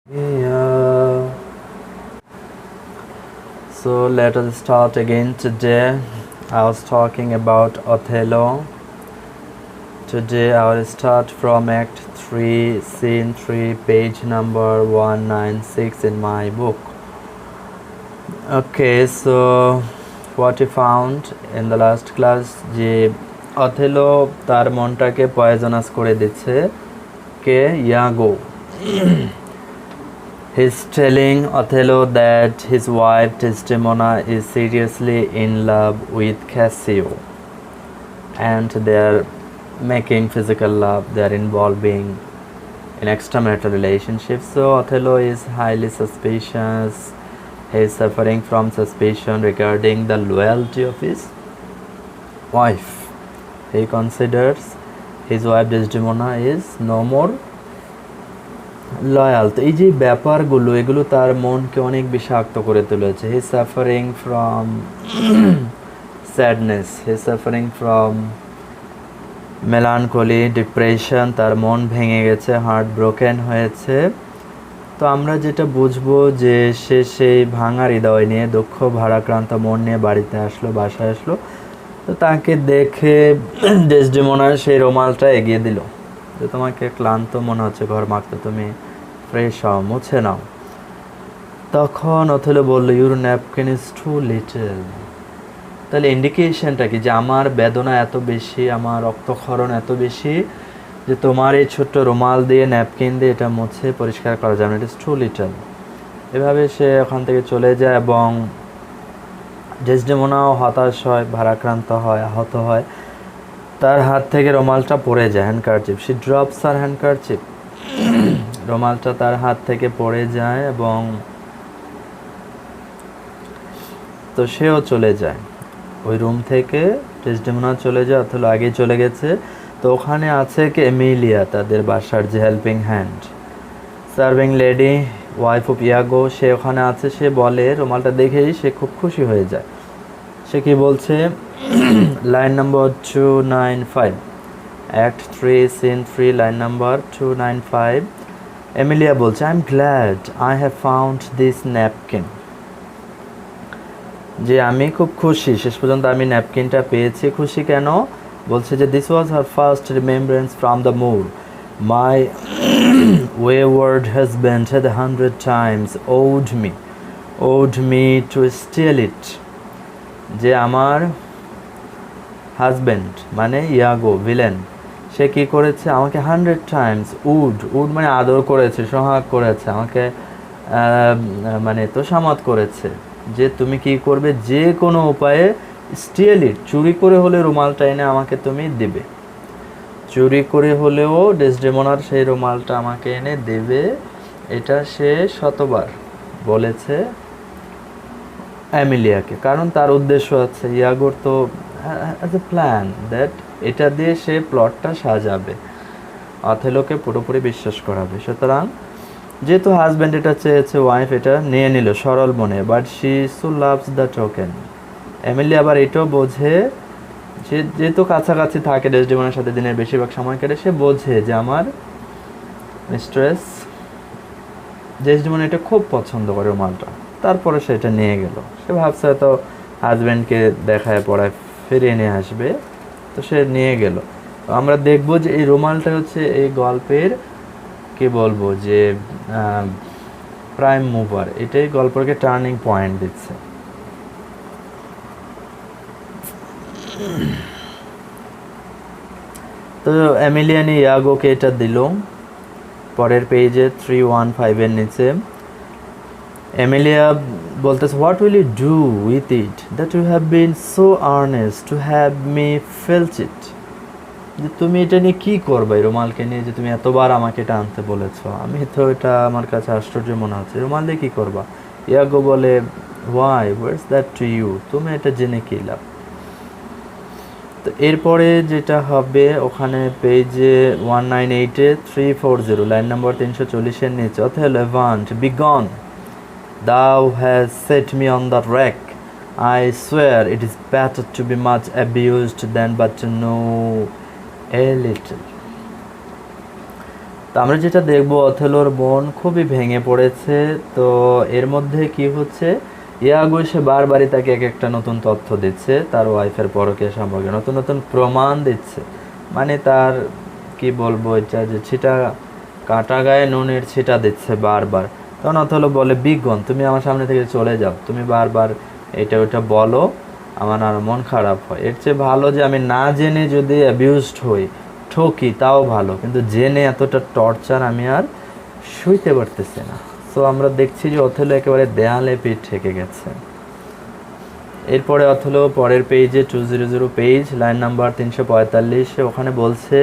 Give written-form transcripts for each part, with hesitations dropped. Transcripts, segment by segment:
Yeah. So let us start again today. I was talking about Othello. Today I will start from Act 3, Scene 3, page number 196 in my book. Okay, so what we found in the last class যে Othello তার মনটাকে poisonous করে দিচ্ছে কে ইয়াগো He's telling Othello that his wife Desdemona is seriously in love with Cassio and they're making physical love, they're involving in extramarital relationships. So Othello is highly suspicious. He is suffering from suspicion regarding the loyalty of his wife. He considers his wife Desdemona is no more loyal. তো এই যে ব্যাপারগুলো এগুলো তার মনকে অনেক বিষাক্ত করে তুলেছে। He suffering from sadness, he suffering from melancholy, depression, তার মন ভেঙে গেছে, হার্ট ব্রোকেন হয়েছে। তো আমরা যেটা বুঝবো যে সে সেই ভাঙা হৃদয় নিয়ে, দুঃখ ভারাক্রান্ত মন নিয়ে বাড়িতে আসলো, বাসায় আসলো। তো তাকে দেখে ডেসডেমোনার সেই রুমালটা এগিয়ে দিল যে তোমাকে ক্লান্ত মনে হচ্ছে, ঘর মাখতে, তুমি ফ্রেশ হও, মুছে নাও। তখন অথেলো বলল your napkin is too little. তাহলে ইন্ডিকেশনটা কি যে আমার বেদনা এত বেশি, আমার রক্তক্ষরণ এত বেশি যে তোমার এই ছোট্ট রুমাল দিয়ে, ন্যাপকিন দিয়ে এটা মুছে পরিষ্কার করা যাবে না, ইট ইজ টু লিটল। এভাবে সে ওখান থেকে চলে যায় এবং ডেসডেমোনাও হতাশ হয়, ভারাক্রান্ত হয়, আহত হয়। তার হাত থেকে রুমালটা পড়ে যায়, হ্যান্ডকারচিপ, সে ড্রপস আর হ্যান্ডকারচিপ, রুমালটা তার হাত থেকে পড়ে যায় এবং তো সেও চলে যায় ওই রুম থেকে। ডেসডেমোনা চলে যায়, অথবা আগে চলে গেছে। তো ওখানে আছে কি এমিলিয়া, তাদের বাসার যে helping hand, serving lady, wife of Iago, সে ওখানে আছে। সে বলে, রুমালটা দেখেই সে খুব খুশি হয়ে যায়। সে কি বলছে, line number 295, act 3, scene 3, line number 295। Emilia বলছে, I am glad I have found this napkin, যে আমি খুব খুশি, শেষ পর্যন্ত আমি ন্যাপকিনটা পেয়েছি। খুশি কেন? বলছে যে this was her first remembrance from the Moor, my wayward husband had 100 times owed me to steal it। যে আমার হাজব্যান্ড মানে ইয়াগো ভিলেন, সে কি করেছে, আমাকে 100 টাইমস উড মানে আদর করেছে, সোহাগ করেছে, আমাকে মানে তোষামত করেছে যে তুমি কি করবে, যে কোনো উপায়ে স্টিল ইট, চুরি করে হলে রুমালটা এনে আমাকে তুমি দেবে, চুরি করে হলেও ডেসডেমোনার সেই রুমালটা আমাকে এনে দেবে। এটা সে শতবার বলেছে এমিলিয়াকে, কারণ তার উদ্দেশ্য আছে, ইয়াগোর তো অ্যাজ এ প্ল্যান দ্যাট এটা দিয়ে সে প্লটটা সাজাবে, অথেলোকে পুরোপুরি বিশ্বাস করাবে। সুতরাং যেহেতু হাজব্যান্ড এটা চেয়েছে, ওয়াইফ এটা নিয়ে নিল সরল মনে, but she so loves the token. Emily আবার এটাও বোঝে, সে যেহেতু কাছাকাছি থাকে ডেসডেমোনার সাথে দিনের বেশিরভাগ সময় কেটে, সে বোঝে যে আমার মিস্ট্রেস ডেসডেমোনা এটা খুব পছন্দ করে রুমালটা। তারপরে সে এটা নিয়ে গেল, সে ভাবছে হয়তো হাজব্যান্ডকে দেখায় পড়ায় ফিরিয়ে নিয়ে আসবে, তো সে নিয়ে গেল। আমরা দেখব যে এই রুমালটা হচ্ছে এই গল্পের কি বলবো যে প্রাইম মুভার, এটাই গল্পকে টার্নিং পয়েন্ট দিচ্ছে। তো এমিলিয়ানি ইয়াগোকে এটা দিল। পরের পেজে 315 এর নিচে এমিলিয়া বলতেছে, what will you do with it that you have been so earnest to have me filch it. যে তুমি এটা নিয়ে কী করবে, রুমালকে নিয়ে যে তুমি এতবার আমাকে এটা আনতে বলেছ, আমি তো এটা আমার কাছে আশ্চর্য মনে হচ্ছে, রুমাল দিয়ে কী করবা? ইয়াগো বলে, why what's that to you, তুমি এটা জেনে কী লাভ? তো এরপরে যেটা হবে ওখানে পেজে 198-এ 340, লাইন নম্বর 340-এর নিচে, Othello এভান্ট B gone, thou hast set me on the rack, I swear it is better to be much abused than but to know a little। তো আমরা যেটা দেখবো, অথেলোর মন খুবই ভেঙে পড়েছে। তো এর মধ্যে কি হচ্ছে, ইয়াগো সে বারবারই তাকে এক একটা নতুন তথ্য দিচ্ছে, তার ওয়াইফের পরকীয়া সম্পর্কে নতুন নতুন প্রমাণ দিচ্ছে। মানে তার কি বলবো, এটা যে ছিটা, কাটা গায়ে নুনের ছিটা দিচ্ছে বারবার। তখন অথেলো বলে, বিগন, তুমি আমার সামনে থেকে চলে যাও, তুমি বারবার এটা ওটা বলো, আমার আর মন খারাপ হয়। এর চেয়ে ভালো যে আমি না জেনে যদি অ্যাবিউজড হই, ঠকি, তাও ভালো, কিন্তু জেনে এতটা টর্চার আমি আর সইতে পারতেছি না। সো আমরা দেখছি যে অথেলো একেবারে দেয়ালে পিঠ ঠেকে গেছে। এরপরে অথেলো পরের পেজে 200 পেজ, লাইন নাম্বার 345, ওখানে বলছে,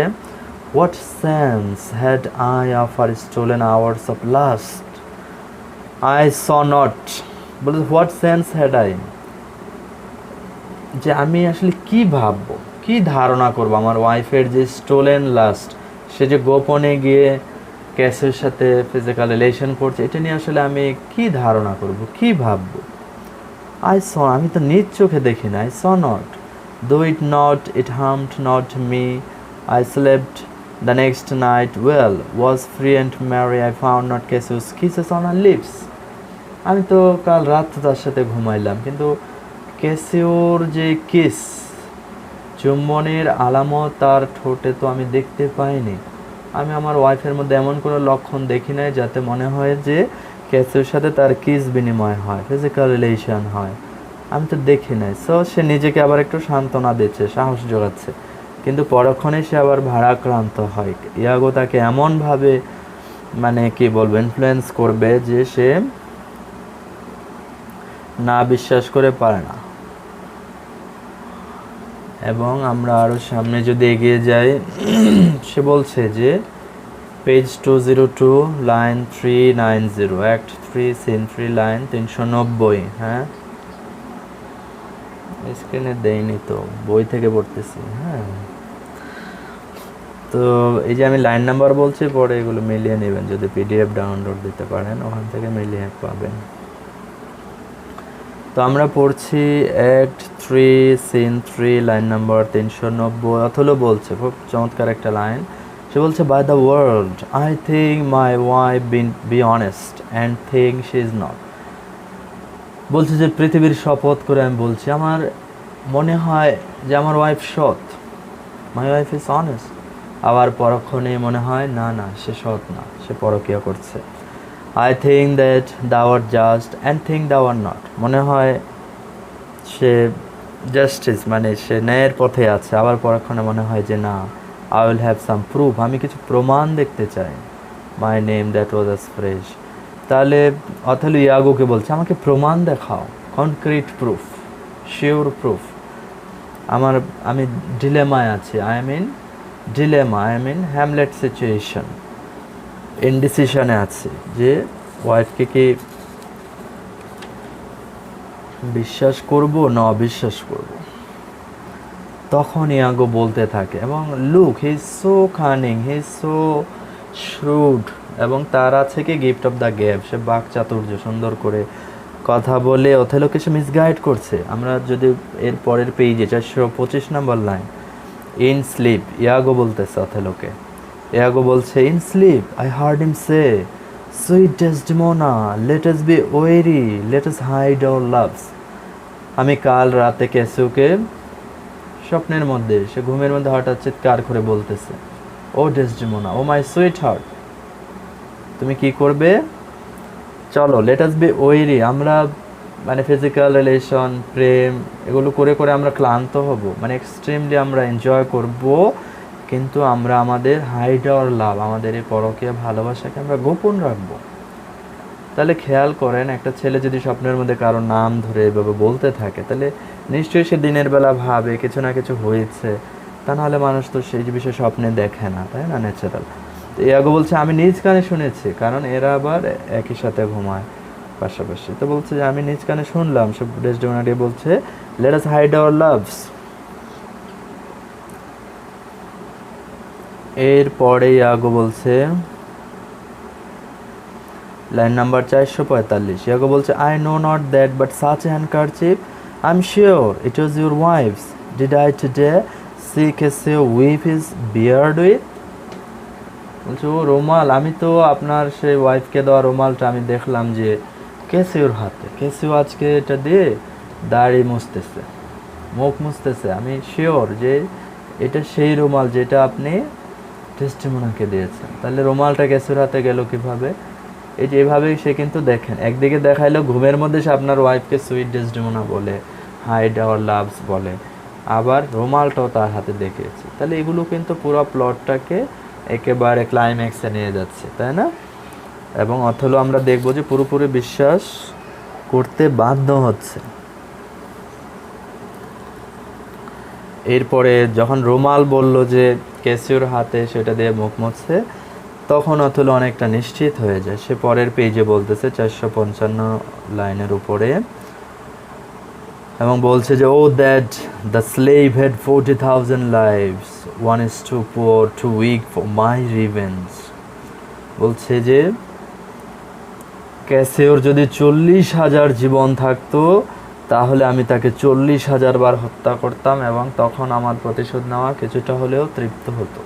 what sense had I of her stolen hours of lust I saw not. বলছে হোয়াট সেন্স হ্যাড আই, যে আমি আসলে কি ভাববো, কি ধারণা করবো আমার ওয়াইফের যে স্টোলেন লাস্ট, সে যে গোপনে গিয়ে ক্যাসের সাথে ফিজিক্যাল রিলেশন করছে, এটা নিয়ে আসলে আমি কি ধারণা করব, কি ভাববো। আমি তো নিজ চোখে দেখি না। I saw not, though it not, it harmed not me, I slept the next night well, was free and merry, I found not Cassio's kisses on her lips. আমি তো কাল রাত তার সাথে ঘুমাইলাম, কিন্তু ক্যাসিওর যে কিস, চুম্বনের আলামত তার ঠোঁটে তো আমি দেখতে পাইনি। আমি আমার ওয়াইফের মধ্যে এমন কোনো লক্ষণ দেখি নাই যাতে মনে হয় যে ক্যাসিওর সাথে তার কিস বিনিময় হয়, ফিজিক্যাল রিলেশন হয়, আমি তো দেখি নাই। সো সে নিজেকে আবার একটু সান্ত্বনা দিচ্ছে, সাহস জোগাচ্ছে, কিন্তু পরক্ষণে সে আবার ভারাক্রান্ত হয়। ইয়াগো তাকে এমনভাবে মানে কি বলবো ইনফ্লুয়েন্স করবে যে সে না বিশ্বাস করে পারে না। এবং আমরা আরও সামনে যদি এগিয়ে যাই, সে বলছে যে page 202 line 390, act 3 scene 3 line 390। হ্যাঁ, স্ক্রিনে দেয়নি তো, বই থেকে পড়তেছি। হ্যাঁ, তো এই যে আমি লাইন নাম্বার বলছি, পরে এগুলো মিলিয়ে নেবেন, যদি পিডিএফ ডাউনলোড দিতে পারেন ওখান থেকে মিলিয়ে পাবেন। তো আমরা পড়ছি act 3 scene 3 line number 390। Othello বলছে, খুব চমৎকার একটা লাইন। সে বলছে, by the world I think my wife be honest and think she is not. বলছে যে পৃথিবীর শপথ করে আমি বলছি, আমার মনে হয় যে আমার ওয়াইফ সৎ, মাই ওয়াইফ ইজ অনেস্ট। আবার পরক্ষণে মনে হয় না না, সে সৎ না, সে পরকীয়া করছে। I think that thou art just and think thou art not. মনে হয় সে জাস্টিস মানে সে ন্যায়ের পথে আছে, আবার পরক্ষণে মনে হয় যে না, I will have some proof, আমি কিছু প্রমাণ দেখতে চাই। My name that was as fresh. তাহলে অথেলো ইয়াগোকে বলছে, আমাকে প্রমাণ দেখাও, কনক্রিট প্রুফ, শিওর প্রুফ। আমি ডিলেমায় আছি, I mean dilemma, I mean Hamlet situation, ইনডিসিশনে আছে যে ওয়াইফকে কি বিশ্বাস করব না অবিশ্বাস করব। তখন ইয়াগো বলতে থাকে, এবং look he is so cunning, he is so shrewd, এবং তার আছে কি গিফট অফ দ্য গ্যাপ, সে বাক চাতুর্য, সুন্দর করে কথা বলে অথেলোকে সে মিসগাইড করছে। আমরা যদি এর পরের পেজে 425 নম্বর লাইন, ইন স্লিপ ইয়াগো বলতেছে অথেলোকে, ইয়াগো বলছে, in sleep I heard him say, sweet Desdemona, let us be wary, let us hide our loves. আমি কাল রাতে ক্যাসিওকে স্বপ্নের মধ্যে, সে ঘুমের মধ্যে হঠাৎ চিৎকার করে বলতেছে, ও ডেসডেমোনা, ও মাই সুইট হার্ট, তুমি কি করবে, চলো লেট আস বি ওয়েরি, আমরা মানে ফিজিক্যাল রিলেশন, প্রেম, এগুলো করে করে আমরা ক্লান্ত হব, মানে এক্সট্রিমলি আমরা এনজয় করব, কিন্তু আমরা আমাদের হাইড আওয়ার লাভ, আমাদের এই পরকীয়া ভালোবাসাকে আমরা গোপন রাখবো। তাহলে খেয়াল করেন, একটা ছেলে যদি স্বপ্নের মধ্যে কারো নাম ধরে এভাবে বলতে থাকে, তাহলে নিশ্চয়ই সে দিনের বেলা ভাবে কিছু না কিছু হয়েছে, তা নাহলে মানুষ তো সেই বিষয়ে স্বপ্নে দেখে না, তাই না, ন্যাচারাল। তো ইয়াগো বলছে, আমি নিজ কানে শুনেছি, কারণ এরা আবার একই সাথে ঘুমায় পাশাপাশি। তো বলছে যে আমি নিজ কানে শুনলাম, সে ডেসডেমোনাকে বলছে, let us hide our loves. এরপরে ইয়াগো বলছে, লাইন নাম্বার 445, ইয়াগো বলছে, I know not that but such a handkerchief, I am sure it was your wife's, did I today see Cassio wipe his beard with. বলছে ও রুমাল, আমি তো আপনার সেই ওয়াইফকে দেওয়া রুমালটা আমি দেখলাম যে কেসিওর হাতে, কেসিও আজকে এটা দিয়ে দাড়ি মুছতেছে, মুখ মুছতেছে, আমি শিওর যে এটা সেই রুমাল যেটা আপনি টেস্টিমোনাকে দিয়েছেন। তাহলে রুমালটা কেসিওর হাতে গেল কিভাবে? এই যে এভাবেই সে কিন্তু দেখেন, একদিকে দেখাইলো ঘুমের মধ্যে সে আপনার ওয়াইফকে সুইট ডেসডেমোনা বলে, হাইড আওয়ার লাভস বলে, আবার রুমালটাও তার হাতে দেখিয়েছে। তাহলে এগুলো কিন্তু পুরো প্লটটাকে একেবারে ক্লাইম্যাক্সে নিয়ে যাচ্ছে, তাই না? এবং অথলো আমরা দেখব যে পুরোপুরি বিশ্বাস করতে বাধ্য হচ্ছে। এরপরে যখন রুমাল বলল যে ক্যাসিওর হাতে সেটা দিয়ে মুখ মুছছে, তখন অথলো অনেকটা নিশ্চিত হয়ে যায়। সে পরের পেজে বলতেছে 455 লাইনের উপরে, এবং বলছে যে O that the slave had 40,000 lives, one is too poor too weak for my revenge. বলছে যে ক্যাসিওর যদি 40,000 জীবন থাকতো তাহলে আমি তাকে 40,000 বার হত্যা করতাম, এবং তখন আমার প্রতিশোধ নেওয়া কিছুটা হলেও তৃপ্ত হতো।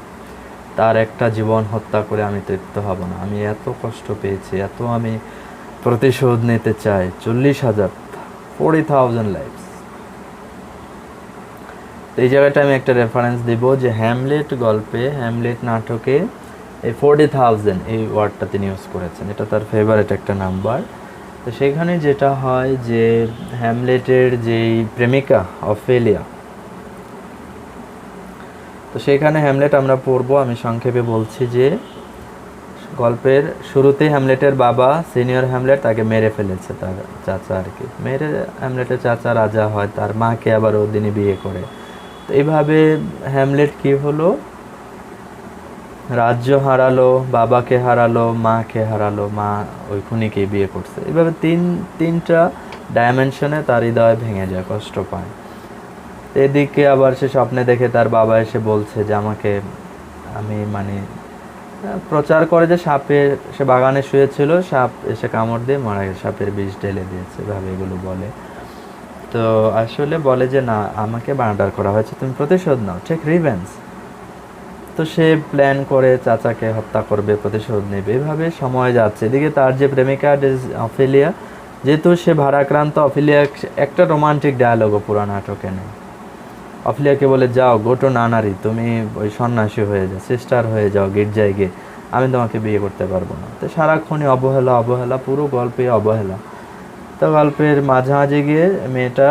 তার একটা জীবন হত্যা করে আমি তৃপ্ত হব না। আমি এত কষ্ট পেয়েছি, এত আমি প্রতিশোধ নিতে চাই। 40,000, 40,000 লাইফস। এই জায়গাটা আমি একটা রেফারেন্স দিব যে হ্যামলেট গল্পে, হ্যামলেট নাটকে এই 40,000 এই ওয়ার্ডটা তিনি ইউজ করেছেন। এটা তার ফেভারিট একটা নাম্বার। তো সেখানে যেটা হয় যে হ্যামলেটের যেই প্রেমিকা অফেলিয়া, তো সেখানে হ্যামলেট আমরা পড়বো। আমি সংক্ষেপে বলছি যে গল্পের শুরুতেই হ্যামলেটের বাবা সিনিয়র হ্যামলেট তাকে মেরে ফেলেছে, তার চাচা আর কি মেরে, হ্যামলেটের চাচা রাজা হয়, তার মাকে আবার ওদিনই বিয়ে করে। তো এইভাবে হ্যামলেট কি হলো, রাজ্য হারালো, বাবাকে হারালো, মাকে হারালো, মা ওই খুনিকে বিয়ে করছে। এইভাবে তিনটা ডাইমেনশনে তার হৃদয় ভেঙে যায়, কষ্ট পায়। এদিকে আবার সে স্বপ্নে দেখে তার বাবা এসে বলছে যে আমাকে, আমি মানে প্রচার করে যে সাপের, সে বাগানে শুয়েছিল, সাপ এসে কামড় দিয়ে মারা গেছে, সাপের বিষ ঢেলে দিয়েছে, এভাবে এগুলো বলে। তো আসলে বলে যে না, আমাকে মার্ডার করা হয়েছে, তুমি প্রতিশোধ নাও, ঠিক রিভেঞ্জ। তো সে প্ল্যান করে চাচাকে হত্যা করবে, প্রতিশোধ নেবে। এভাবে সময় যাচ্ছে। এদিকে তার যে প্রেমিকা অফেলিয়া, যেহেতু সে ভারাক্রান্ত, অফেলিয়া একটা রোমান্টিক ডায়ালগও পুরো নাটকে নেই। অফেলিয়াকে বলে যাও, গোটো নানারি, তুমি ওই সন্ন্যাসী হয়ে যাও, সিস্টার হয়ে যাও গির্জায় গিয়ে, আমি তোমাকে বিয়ে করতে পারবো না। তো সারাক্ষণই অবহেলা, অবহেলা, পুরো গল্পে অবহেলা। তো গল্পের মাঝামাঝি গিয়ে মেয়েটা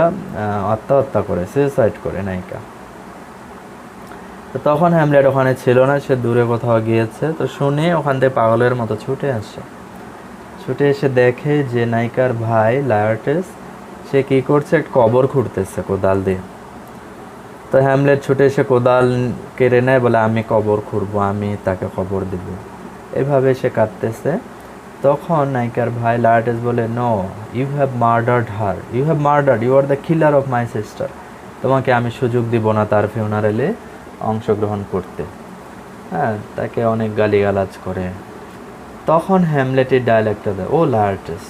আত্মহত্যা করে, সুইসাইড করে নায়িকা। তো তখন হ্যামলেট ওখানে ছিল না, সে দূরে কোথাও গিয়েছে। তো শুনে ওখান থেকে পাগলের মতো ছুটে আসে, ছুটে এসে দেখে যে নায়িকার ভাই লায়ার্টেস সে কী করছে, একটা কবর খুঁড়তেছে কোদাল দিয়ে। তো হ্যামলেট ছুটে এসে কোদাল কেড়ে নেয়, বলে আমি কবর খুঁড়বো, আমি তাকে কবর দিব। এভাবে সে কাঁদতেছে। তখন নায়িকার ভাই লায়ার্টেস বলে no, you have murdered her, you have murdered, you are the killer of my sister. তোমাকে আমি সুযোগ দিব না তার ফিউনারেলে অংশগ্রহণ করতে। হ্যাঁ, তাকে অনেক গালিগালাজ করে। তখন হ্যামলেটের ডায়লগটা দেয়, ও লায়ার্টেস,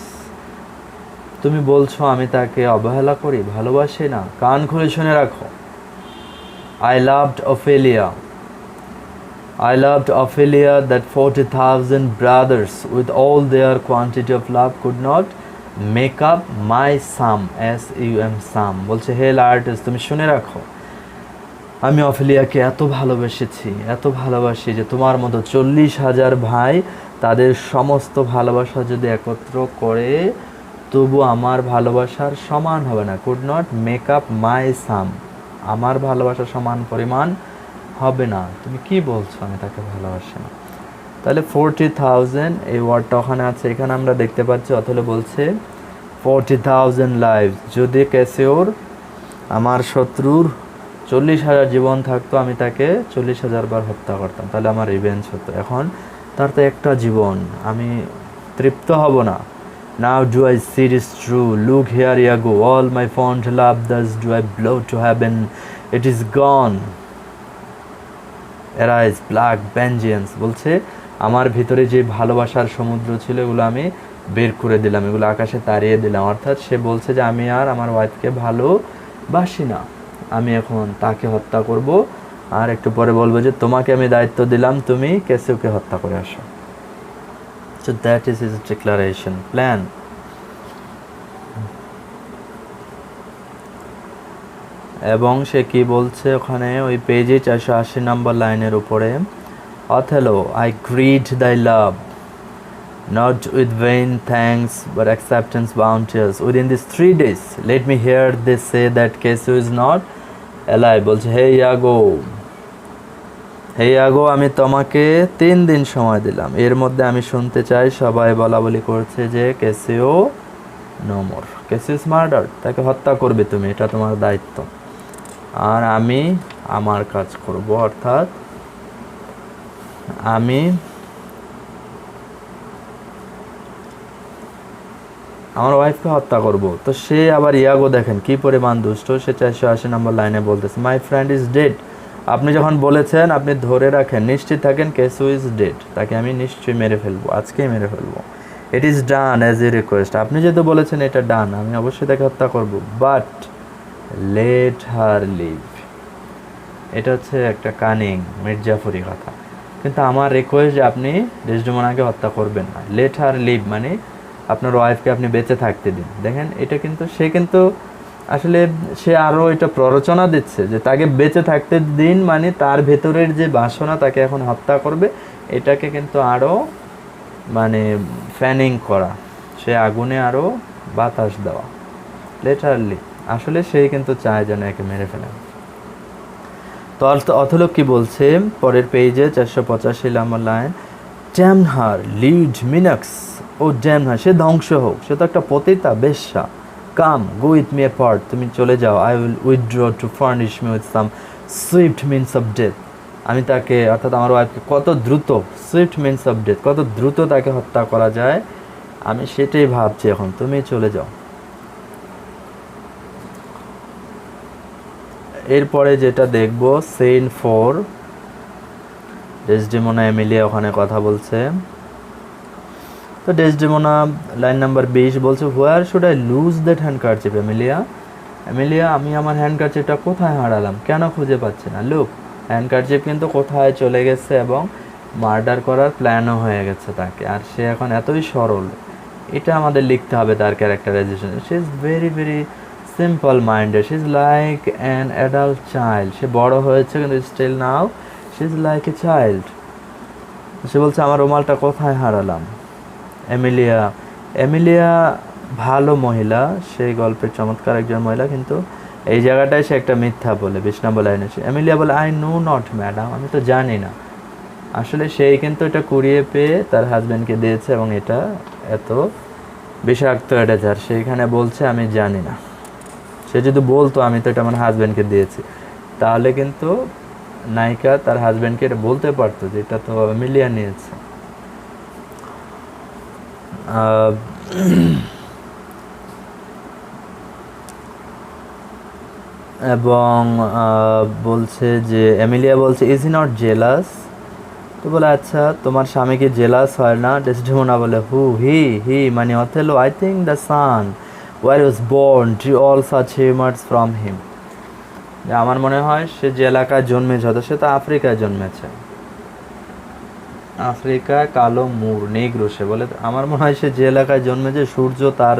তুমি বলছো আমি তাকে অবহেলা করি, ভালোবাসি না? কান খুলে শুনে রাখো, I loved Ophelia. I loved Ophelia that 40,000 brothers with all their quantity of love could not make up my sum, S-U-M, sum. বলছে হে লায়ার্টেস, তুমি শুনে রাখো, আমি অফেলিয়াকে এত ভালোবেসেছি, এত ভালোবাসি যে তোমার মতো 40,000 ভাই তাদের সমস্ত ভালোবাসা যদি একত্র করে তবু আমার ভালোবাসার সমান হবে না। Could not make up my sum, আমার ভালোবাসার সমান পরিমাণ হবে না। তুমি কি বলছো, আমি তাকে ভালোবাসি না? তাহলে 40,000 এই ওয়ার্ডটা ওখানে আছে। এখানে আমরা দেখতে পাচ্ছি অথলে বলছে 40,000 লাইভ, যদি ক্যাসিওর আমার শত্রুর 40,000 জীবন থাকতো আমি তাকে 40,000 বার হত্যা করতাম, তাহলে আমার রিভেঞ্জ হতো। এখন তার তো একটা জীবন, আমি তৃপ্ত হব না। Now do I see it is true, look here Iago, all my fond love thus do I blow to heaven, it is gone, arise black vengeance। বলছে আমার ভিতরে যে ভালোবাসার সমুদ্র ছিল এগুলো আমি বের করে দিলাম, এগুলো আকাশে তাড়িয়ে দিলাম। অর্থাৎ সে বলছে যে আমি আর আমার ওয়াইফকে ভালোবাসি না, আমি এখন তাকে হত্যা করব, আর একটু পরে বলবে যে তোমাকে আমি দায়িত্ব দিলাম, তুমি কেসিওকে হত্যা করে আসো। So that is his declaration plan. এবং সে কি বলছে ওখানে ওই পেজে 480 নম্বর লাইনের উপরে, Othello, I greet thy love, not with vain thanks but acceptance bounteous. Within these 3 days let me hear they say that Kesio is not alive. বলছে হে Iago, হে ইয়াগো, আমি তোমাকে 3 দিন সময় দিলাম, এর মধ্যে আমি শুনতে চাই সবাই বলা বলি করছে যে Cassio no more, Cassio is murder, তাকে হত্যা করবে তুমি, এটা তোমার দায়িত্ব, আর আমি আমার কাজ করব, অর্থাৎ আমি আমার ওয়াইফকে হত্যা করব। তো সে আবার ইয়াগো দেখেন কি পরিমাণ দুষ্ট, সে 480 নম্বর লাইনে বলতেছে মাই ফ্রেন্ড ইজ ডেড। আপনি যখন বলেছেন আপনি ধরে রাখেন, নিশ্চিত থাকেন কেসিও ইজ ডেড, তাকে আমি নিশ্চয়ই মেরে ফেলবো, আজকেই মেরে ফেলবো। It is done as a request, আপনি যেহেতু বলেছেন এটা ডান, আমি অবশ্যই তাকে হত্যা করব, বাট লেট হার লিভ। এটা হচ্ছে একটা কানিং মির্জাফরি কথা, কিন্তু আমার রিকোয়েস্ট যে আপনি ডেসডেমোনাকে হত্যা করবেন না। লেট হার লিভ মানে আপনার ওয়াইফকে আপনি বেঁচে থাকতে দিন। দেখেন এটা কিন্তু সে কিন্তু আসলে সে আরও এটা প্ররোচনা দিচ্ছে যে তাকে বেঁচে থাকতে দিন, মানে তার ভেতরের যে বাসনা তাকে এখন হত্যা করবে, এটাকে কিন্তু আরও মানে ফ্যানিং করা, সে আগুনে আরও বাতাস দেওয়া। লেটারলি আসলে সেই কিন্তু চায় যেন একে মেরে ফেলে। তো অথলো কি বলছে পরের পেজে 485 নম্বর লাইন, ড্যামহার লিড মিনাক্স, ও ড্যামহার, সে ধ্বংস হোক, সে তো একটা পতিতা বেশ্যা। Come go with me apart, তুমি চলে যাও, I will withdraw to furnish me with some swift means of death. আমি তাকে অর্থাৎ আমার ওয়াইফকে কত দ্রুত, সুইফট মিনস অফ ডেথ, কত দ্রুত তাকে হত্যা করা যায়, আমি সেটাই ভাবছি এখন, তুমি চলে যাও। এরপরে যেটা দেখব সিন 4, ডেসডেমোনা এমিলিয়া ওখানে কথা বলছে। তো ডেসডেমোনা লাইন নাম্বার 20 বলছে, where should I lose that handkerchief Emilia, Emilia আমি আমার হ্যান্ডকারচিপটা কোথায় হারালাম, কেন খুঁজে পাচ্ছি না। লুক, হ্যান্ডকারচিপ কিন্তু কোথায় চলে গেছে এবং মার্ডার করার প্ল্যানও হয়ে গেছে তাকে, আর সে এখন এতই সরল, এটা আমাদের লিখতে হবে তার characterisation. She is very very simple minded, she is like an adult child, সে বড় হয়েছে কিন্তু still now she is like a child. সে বলছে আমার রুমালটা কোথায় হারালাম। এমিলিয়া, এমিলিয়া ভালো মহিলা, সেই গল্পের চমৎকার একজন মহিলা, কিন্তু এই জায়গাটায় সে একটা মিথ্যা বলে 20 নম্বর লাইনে। এমিলিয়া বলে আই নো নট ম্যাডাম, আমি তো জানি না। আসলে সেই কিন্তু এটা কুড়িয়ে পেয়ে তার হাজব্যান্ডকে দিয়েছে এবং এটা এত বিষাক্ত এটা যার, সেইখানে বলছে আমি জানি না। সে যদি বলতো আমি তো এটা আমার হাজব্যান্ডকে দিয়েছি, তাহলে কিন্তু নায়িকা তার হাজব্যান্ডকে এটা বলতে পারতো যে এটা তো এমিলিয়া নিয়েছে। এবং বলছে যে এমিলিয়া বলছে ইজ হি নট জেলাস, তো বলে আচ্ছা তোমার স্বামী কি জেলাস হয় না। ডেসডেমোনা বলে হু হি মানে Othello, I think the sun war was born drew all such humours from him, আমার মনে হয় সে যে এলাকায় জন্মেছে, হয়তো সে তো আফ্রিকায় জন্মেছে, আফ্রিকায় কালো মুর নেগ্রো, সে বলে আমার মনে হয় সে যে এলাকায় জন্মেছে সূর্য তার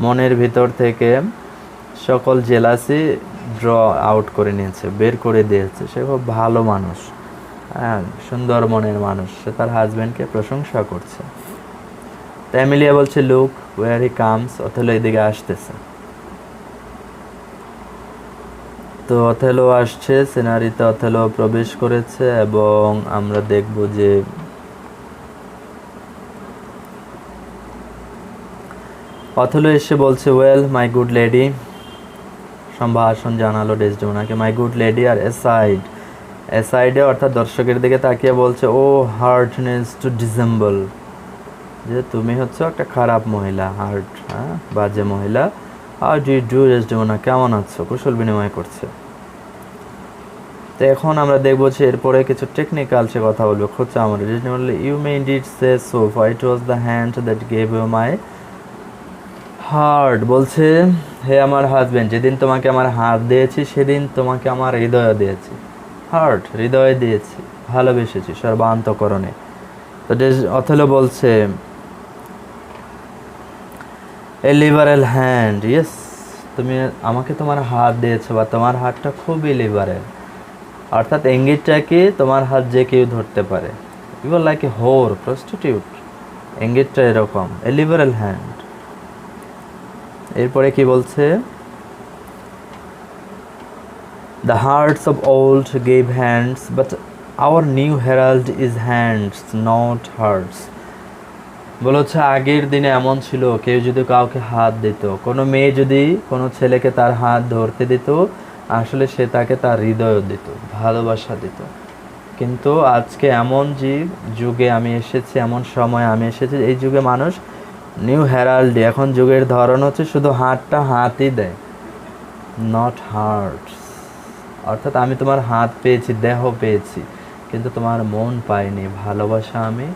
মনের ভিতর থেকে সকল জেলাসি ড্র আউট করে নিয়েছে, বের করে দিয়েছে। সে খুব ভালো মানুষ, হ্যাঁ সুন্দর মনের মানুষ, সে তার হাজব্যান্ডকে প্রশংসা করছে। তো এমিলিয়া বলছে look where he comes, Othello এদিকে আসতেছে। তো অথেলো আসছে, সিনারিতে অথেলো প্রবেশ করেছে এবং আমরা দেখব যে অথেলো এসে বলছে ওয়েল মাই গুড লেডি, সম্ভাষণ জানালো ডেসডেমোনাকে, মাই গুড লেডি, আর অ্যাসাইডে অর্থাৎ দর্শকের দিকে তাকিয়ে বলছে ও হার্টনেস টু ডিসেম্বল, যে তুমি হচ্ছে একটা খারাপ মহিলা, হার্ট, হ্যাঁ বাজে মহিলা। আর ডু ডেসডেমোনা, কেমন আছো, কুশল বিনিময় করছে। তো এখন আমরা দেখবো যে এরপরে কিছু টেকনিক্যাল সে কথা বলবে, খোঁচা আমার Desdemona, you may indeed say so, for it was the hand that gave you my heart, বলছে হে আমার হাজব্যান্ড, যেদিন তোমাকে আমার হাত দিয়েছি সেদিন তোমাকে আমার হৃদয় দিয়েছি। হার্ট হৃদয়ে দিয়েছি, ভালোবেসেছি সর্বান্তকরণে। তো অথেলো বলছে এ লিবারেল হ্যান্ড, ইয়েস, তুমি আমাকে তোমার হাত দিয়েছো বা তোমার হাতটা খুবই লিবারেল, অর্থাৎ ইঙ্গিতটাকে তোমার হাত যে কেউ ধরতে পারে। You are like a whore prostitute, ইঙ্গিতটা এরকম, এ লিবারেল হ্যান্ড। এরপরে কি বলছে, the hearts of old gave hands but our new herald is hands not hearts. বলেছে আগের দিনে এমন ছিল, কেউ যদি কাউকে হাত দিত, কোনো মেয়ে যদি কোনো ছেলেকে তার হাত ধরতে দিত, আসলে সে তাকে তার হৃদয় দিত, ভালোবাসা দিত। কিন্তু আজকে এমন যুগে আমি এসেছি, এমন সময় আমি এসেছি, এই যুগে মানুষ নিউ হেরাল্ডি, এখন যুগের ধরন হচ্ছে শুধু হাতটা হাতই দেয়, নট হার্টস। অর্থাৎ আমি তোমার হাত পেয়েছি, দেহ পেয়েছি, কিন্তু তোমার মন পাইনি, ভালোবাসা আমি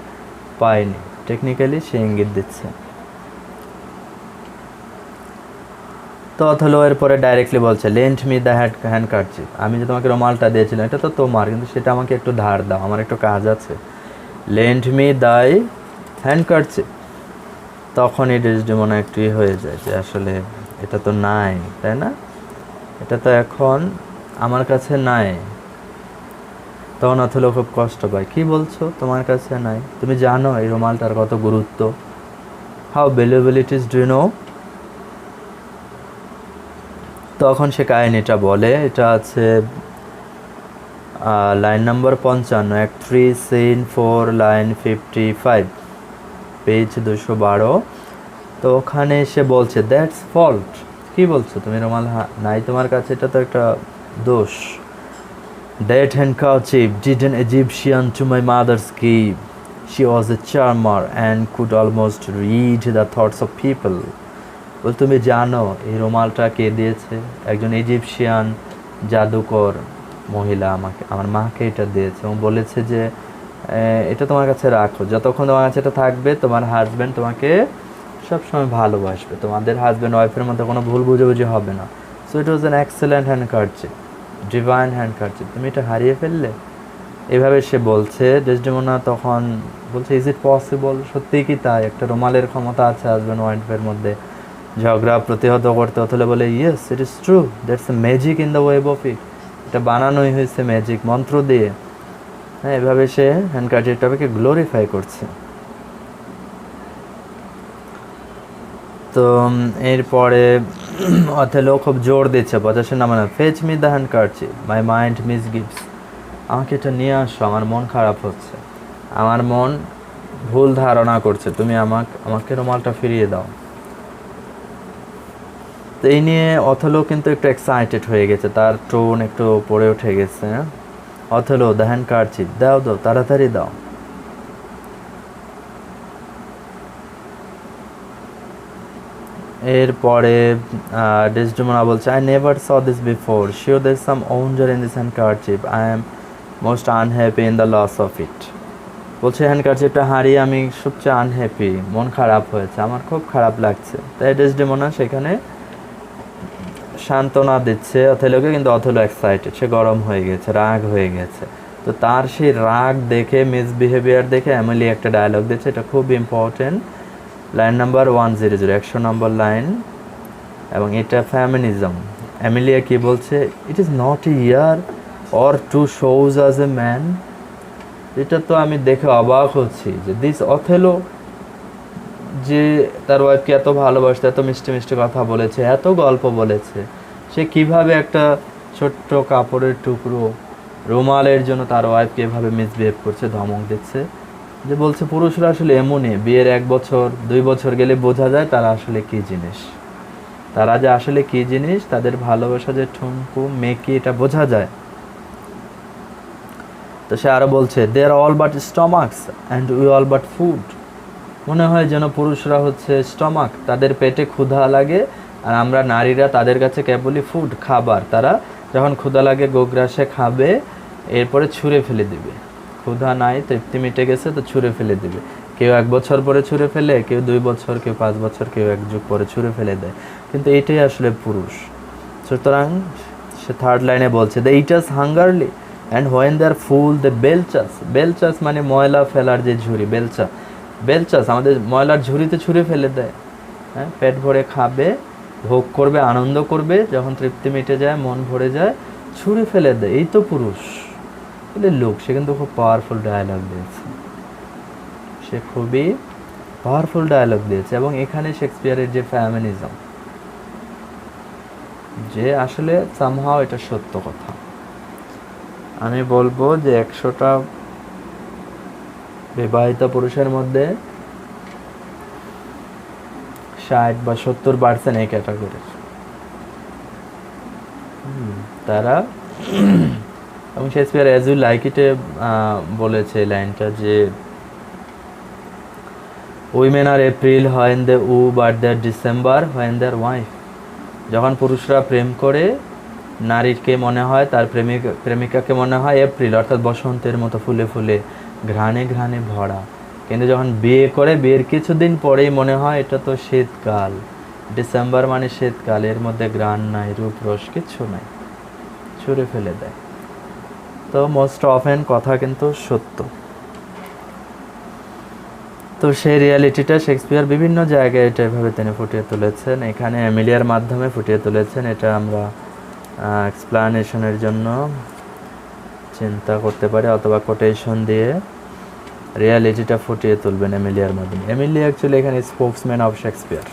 পাইনি। টেকনিক্যালি সে ইঙ্গিত দিচ্ছে। তো অথলো এরপরে ডাইরেক্টলি বলছে লেন্ট মি দ্য হ্যান্ডকারচিপ, আমি যে তোমাকে রুমালটা দিয়েছিলাম এটা তো তোমার, কিন্তু সেটা আমাকে একটু ধার দাও, আমার একটু কাজ আছে। লেন্ট মি দাই হ্যান্ডকারচিপ। তখনই ডেসডেমোনা একটু হয়ে যায় যে আসলে এটা তো নাই, তাই না, এটা তো এখন আমার কাছে নাই। তখন অথলো খুব কষ্ট পায়, কী বলছো তোমার কাছে নাই, তুমি জানো এই রুমালটার কত গুরুত্ব, how valuable it is, do you know. তখন সে কাহিনিটা বলে, এটা আছে line number 55, act 3 scene 4 line 55, page 212। তো ওখানে সে বলছে দ্যাটস ফল্ট, কী বলছো তুমি রুমাল নাই তোমার কাছে, এটা তো একটা দোষ। That handkerchief did an Egyptian to my mother's give, she was a charmer and could almost read the thoughts of people. বল তুমি জানো এই রুমালটা কে দিয়েছে, একজন ইজিপশিয়ান জাদুকর মহিলা আমাকে, আমার মাকে এটা দিয়েছে এবং বলেছে যে এটা তোমার কাছে রাখো, যতক্ষণ তোমার কাছে এটা থাকবে তোমার হাজব্যান্ড তোমাকে সবসময় ভালোবাসবে, তোমাদের হাজব্যান্ড ওয়াইফের মধ্যে কোনো ভুল বুঝাবুঝি হবে না। So it was an excellent handkerchief, divine handkerchief, তুমি এটা হারিয়ে ফেললে। এভাবে সে বলছে। ডেসডেমোনা তখন বলছে ইজ ইট পসিবল, সত্যিই কি তাই, একটা রুমালের ক্ষমতা আছে হাজব্যান্ড ওয়াইফের মধ্যে ঝগড়া প্রতিহত করতে। অথলে বলে yes it is true, that's a magic in the web of it, এটা বানানোই হয়েছে ম্যাজিক মন্ত্র দিয়ে। হ্যাঁ, এভাবে সে হ্যান্ডকারচিপটাকে গ্লোরিফাই করছে। তো এরপরে অথেলো খুব জোর দিচ্ছে 85 number, fetch me the handkerchief my mind miss gives, আমাকে এটা নিয়ে আসো, আমার মন খারাপ হচ্ছে, আমার মন ভুল ধারণা করছে, তুমি আমাকে রুমালটা ফিরিয়ে দাও। তো এই নিয়ে অথেলো কিন্তু একটু এক্সাইটেড হয়ে গেছে, তার টোন একটু পড়ে উঠে গেছে। অথেলো দ্য হ্যান্ডকারচিপ, দাও দাও তাড়াতাড়ি দাও। এরপরে ডেসডেমোনা বলছে I never saw this before, sure there some wonder in this handkerchief, I am most unhappy in the loss of it. বলছে হ্যান্ডকারচিপটা হারিয়ে আমি সবচেয়ে আনহ্যাপি, মন খারাপ হয়েছে, আমার খুব খারাপ লাগছে। তাই ডেসডেমোনা সেখানে সান্ত্বনা দিচ্ছে অথেলোকে, কিন্তু অথেলো এক্সাইটেড, সে গরম হয়ে গেছে, রাগ হয়ে গেছে। তো তার সেই রাগ দেখে, মিসবিহেভিয়ার দেখে এমিলি একটা ডায়লগ দিচ্ছে, এটা খুব important, line number 100, 100 number line, এবং এটা ফেমিনিজম। এমিলিয়া কি বলছে, it is not a year or two shows as a man, এটা তো আমি দেখে অবাক হচ্ছি যে দিস অথেলো যে তার ওয়াইফকে এত ভালোবাসতে, এত মিষ্টি মিষ্টি কথা বলেছে, এত গল্প বলেছে, সে কিভাবে একটা ছোট্ট কাপড়ের টুকরো রুমালের জন্য তার ওয়াইফকে এভাবে মিসবিহেভ করছে, ধমক দিচ্ছে। যে বলছে পুরুষরা আসলে এমনই, বিয়ের 1 বছর 2 বছর গেলে বোঝা যায় তারা আসলে কী জিনিস, তারা যে আসলে কী জিনিস, তাদের ভালোবাসা যে ঠুনকু মেকি, এটা বোঝা যায়। তো সে আরও বলছে they are all but stomachs and we all but food, মনে হয় যেন পুরুষরা হচ্ছে স্টমাক, তাদের পেটে ক্ষুধা লাগে, আর আমরা নারীরা তাদের কাছে কেবলই ফুড, খাবার, তারা যখন ক্ষুধা লাগে গোগ্রাসে খাবে, এরপরে ছুঁড়ে ফেলে দিবে, ক্ষুধা নাই, তৃপ্তি মিটে গেছে তো ছুঁড়ে ফেলে দিবে। কেউ 1 বছর পরে ছুঁড়ে ফেলে, কেউ 2 বছর, কেউ 5 বছর, কেউ 1 যুগ পরে ছুঁড়ে ফেলে দেয়, কিন্তু এটাই আসলে পুরুষ। সুতরাং সে 3rd লাইনে বলছে the eaters hungerly, and when they are full they belch us, belch us মানে ময়লা ফেলার যে ঝুড়ি, বেলচাস আমাদের ময়লার ঝুড়িতে ছুঁড়ে ফেলে দেয়। হ্যাঁ, পেট ভরে খাবে, ভোগ করবে, আনন্দ করবে, যখন তৃপ্তি মিটে যায়, মন ভরে যায়, ছুঁড়ে ফেলে দেয়। এই তো পুরুষ। বলে লোক, সে কিন্তু খুব পাওয়ারফুল ডায়ালগ দিয়েছে, সে খুবই পাওয়ারফুল ডায়ালগ দিয়েছে। এবং এখানে শেক্সপিয়ারের যে ফ্যামিনিজম, যে আসলে সামহাও এটা সত্য কথা। আমি বলবো যে 100টা বিবাহিত পুরুষের মধ্যে 60 বা 70% এই ক্যাটাগরির তারা। এবং শেক্সপিয়ার অ্যাজ ইউ লাইক ইটে বলেছে লাইনটা যে women are April when they woo but they are December when their wife. যখন পুরুষরা প্রেম করে, নারীকে মনে হয়, তার প্রেমিকাকে মনে হয় এপ্রিল, অর্থাৎ বসন্তের মতো ফুলে ফুলে ঘ্রাণে ঘ্রাণে ভরা। কিন্তু যখন বিয়ে করে, বিয়ের কিছুদিন পরেই মনে হয় এটা তো শীতকাল, ডিসেম্বর মানে শীতকাল, এর মধ্যে ঘ্রাণ নাই, রূপ রস কিচ্ছু নাই, ছুঁড়ে ফেলে দেয়। তো মোস্ট অফেন কথা কিন্তু সত্য। তো সেই রিয়ালিটিটা শেক্সপিয়ার বিভিন্ন জায়গায় এটা এভাবে তিনি ফুটিয়ে তুলেছেন, এখানে এমিলিয়ার মাধ্যমে ফুটিয়ে তুলেছেন। এটা আমরা এক্সপ্লানেশনের জন্য চিন্তা করতে পারি, অথবা কোটেশন দিয়ে রিয়ালিটিটা ফুটিয়ে তুলবেন এমিলিয়ার মাধ্যমে। এমিলি অ্যাকচুয়ালি এখানে স্পোকসম্যান অফ শেক্সপিয়ার।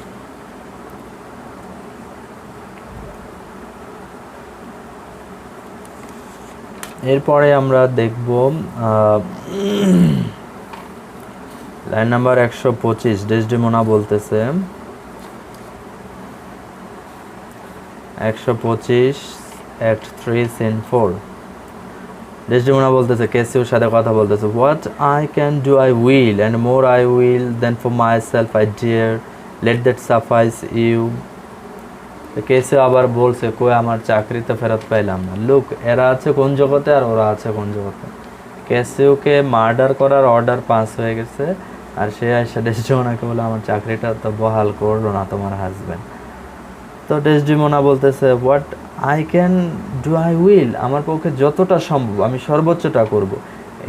এরপরে আমরা দেখব লাইন নাম্বার 125। ডেসডেমোনা বলতেছে 125 অ্যাক্ট 3 সিন 4। ডেসডেমোনা বলতেছে, ক্যাসিওর সাথে কথা বলতেছে, what I can do I will and more I will then for my self I dare, let that suffice you. Cassio আবার বলছে, কই আমার চাকরি তো ফেরত পাইলাম না। লুক, এরা আছে কোন জগতে আর ওরা আছে কোন জগতে। ক্যাসিওকে মার্ডার করার অর্ডার পাস হয়ে গেছে, আর সে এসে ডেসডেমোনাকে বলে, আমার চাকরিটা তো বহাল করলো না তোমার হাজব্যান্ড। তো ডেসডেমোনা বলতেছে, what I can do I will, আমার পক্ষে যতটা সম্ভব আমি সর্বোচ্চটা করব।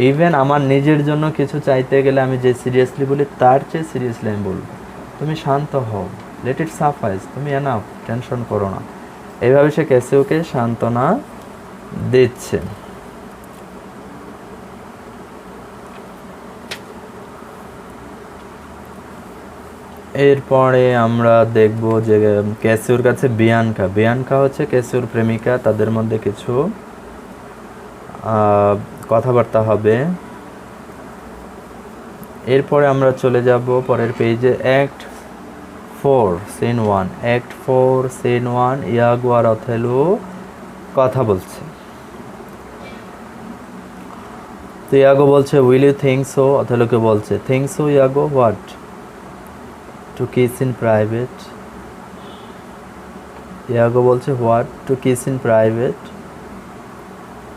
ইভেন আমার নিজের জন্য কিছু চাইতে গেলে আমি যে সিরিয়াসলি বলি, তার চেয়ে সিরিয়াসলি আমি বলবো। তুমি শান্ত হও, লেট ইট সাফাইস, তুমি এনাফ, টেনশন করো না। এইভাবে সে ক্যাসিওকে সান্ত্বনা দিচ্ছে। এরপরে আমরা দেখব যে ক্যাসিওর কাছে বিয়ানকা হচ্ছে ক্যাসিওর প্রেমিকা, তাদের মধ্যে কিছু কথাবার্তা হবে। এরপরে আমরা চলে যাব পরের পেজে, act 4 scene 1। Act 4 scene 1, Iago আর অথেলো কথা বলছে। তো ইয়াগো বলছে, উইল ইউ থিঙ্ক সো, অথেলোকে বলছে, think so Iago, what, to kiss in private. Iago বলছে, what, to kiss in private.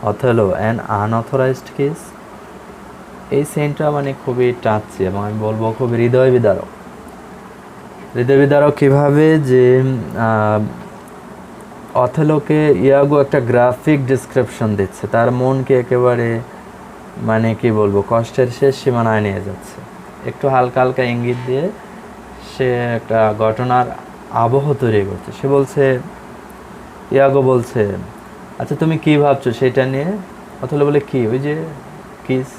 Othello, an unauthorised kiss. এই সিনটা মানে খুবই টাচি এবং আমি বলবো খুবই হৃদয় বিদারক। কীভাবে যে অথেলোকে ইয়াগো একটা গ্রাফিক ডিসক্রিপশন দিচ্ছে, তার মনকে একেবারে মানে কি বলবো কষ্টের শেষ সীমানায় নিয়ে যাচ্ছে। একটু হালকা হালকা ইঙ্গিত দিয়ে সে একটা ঘটনার আবহ তৈরি করছে। সে বলছে, ইয়াগো বলছে, আচ্ছা তুমি কি ভাবছো সেটা নিয়ে। অথেলো বলে, কি, ওই যে কিস।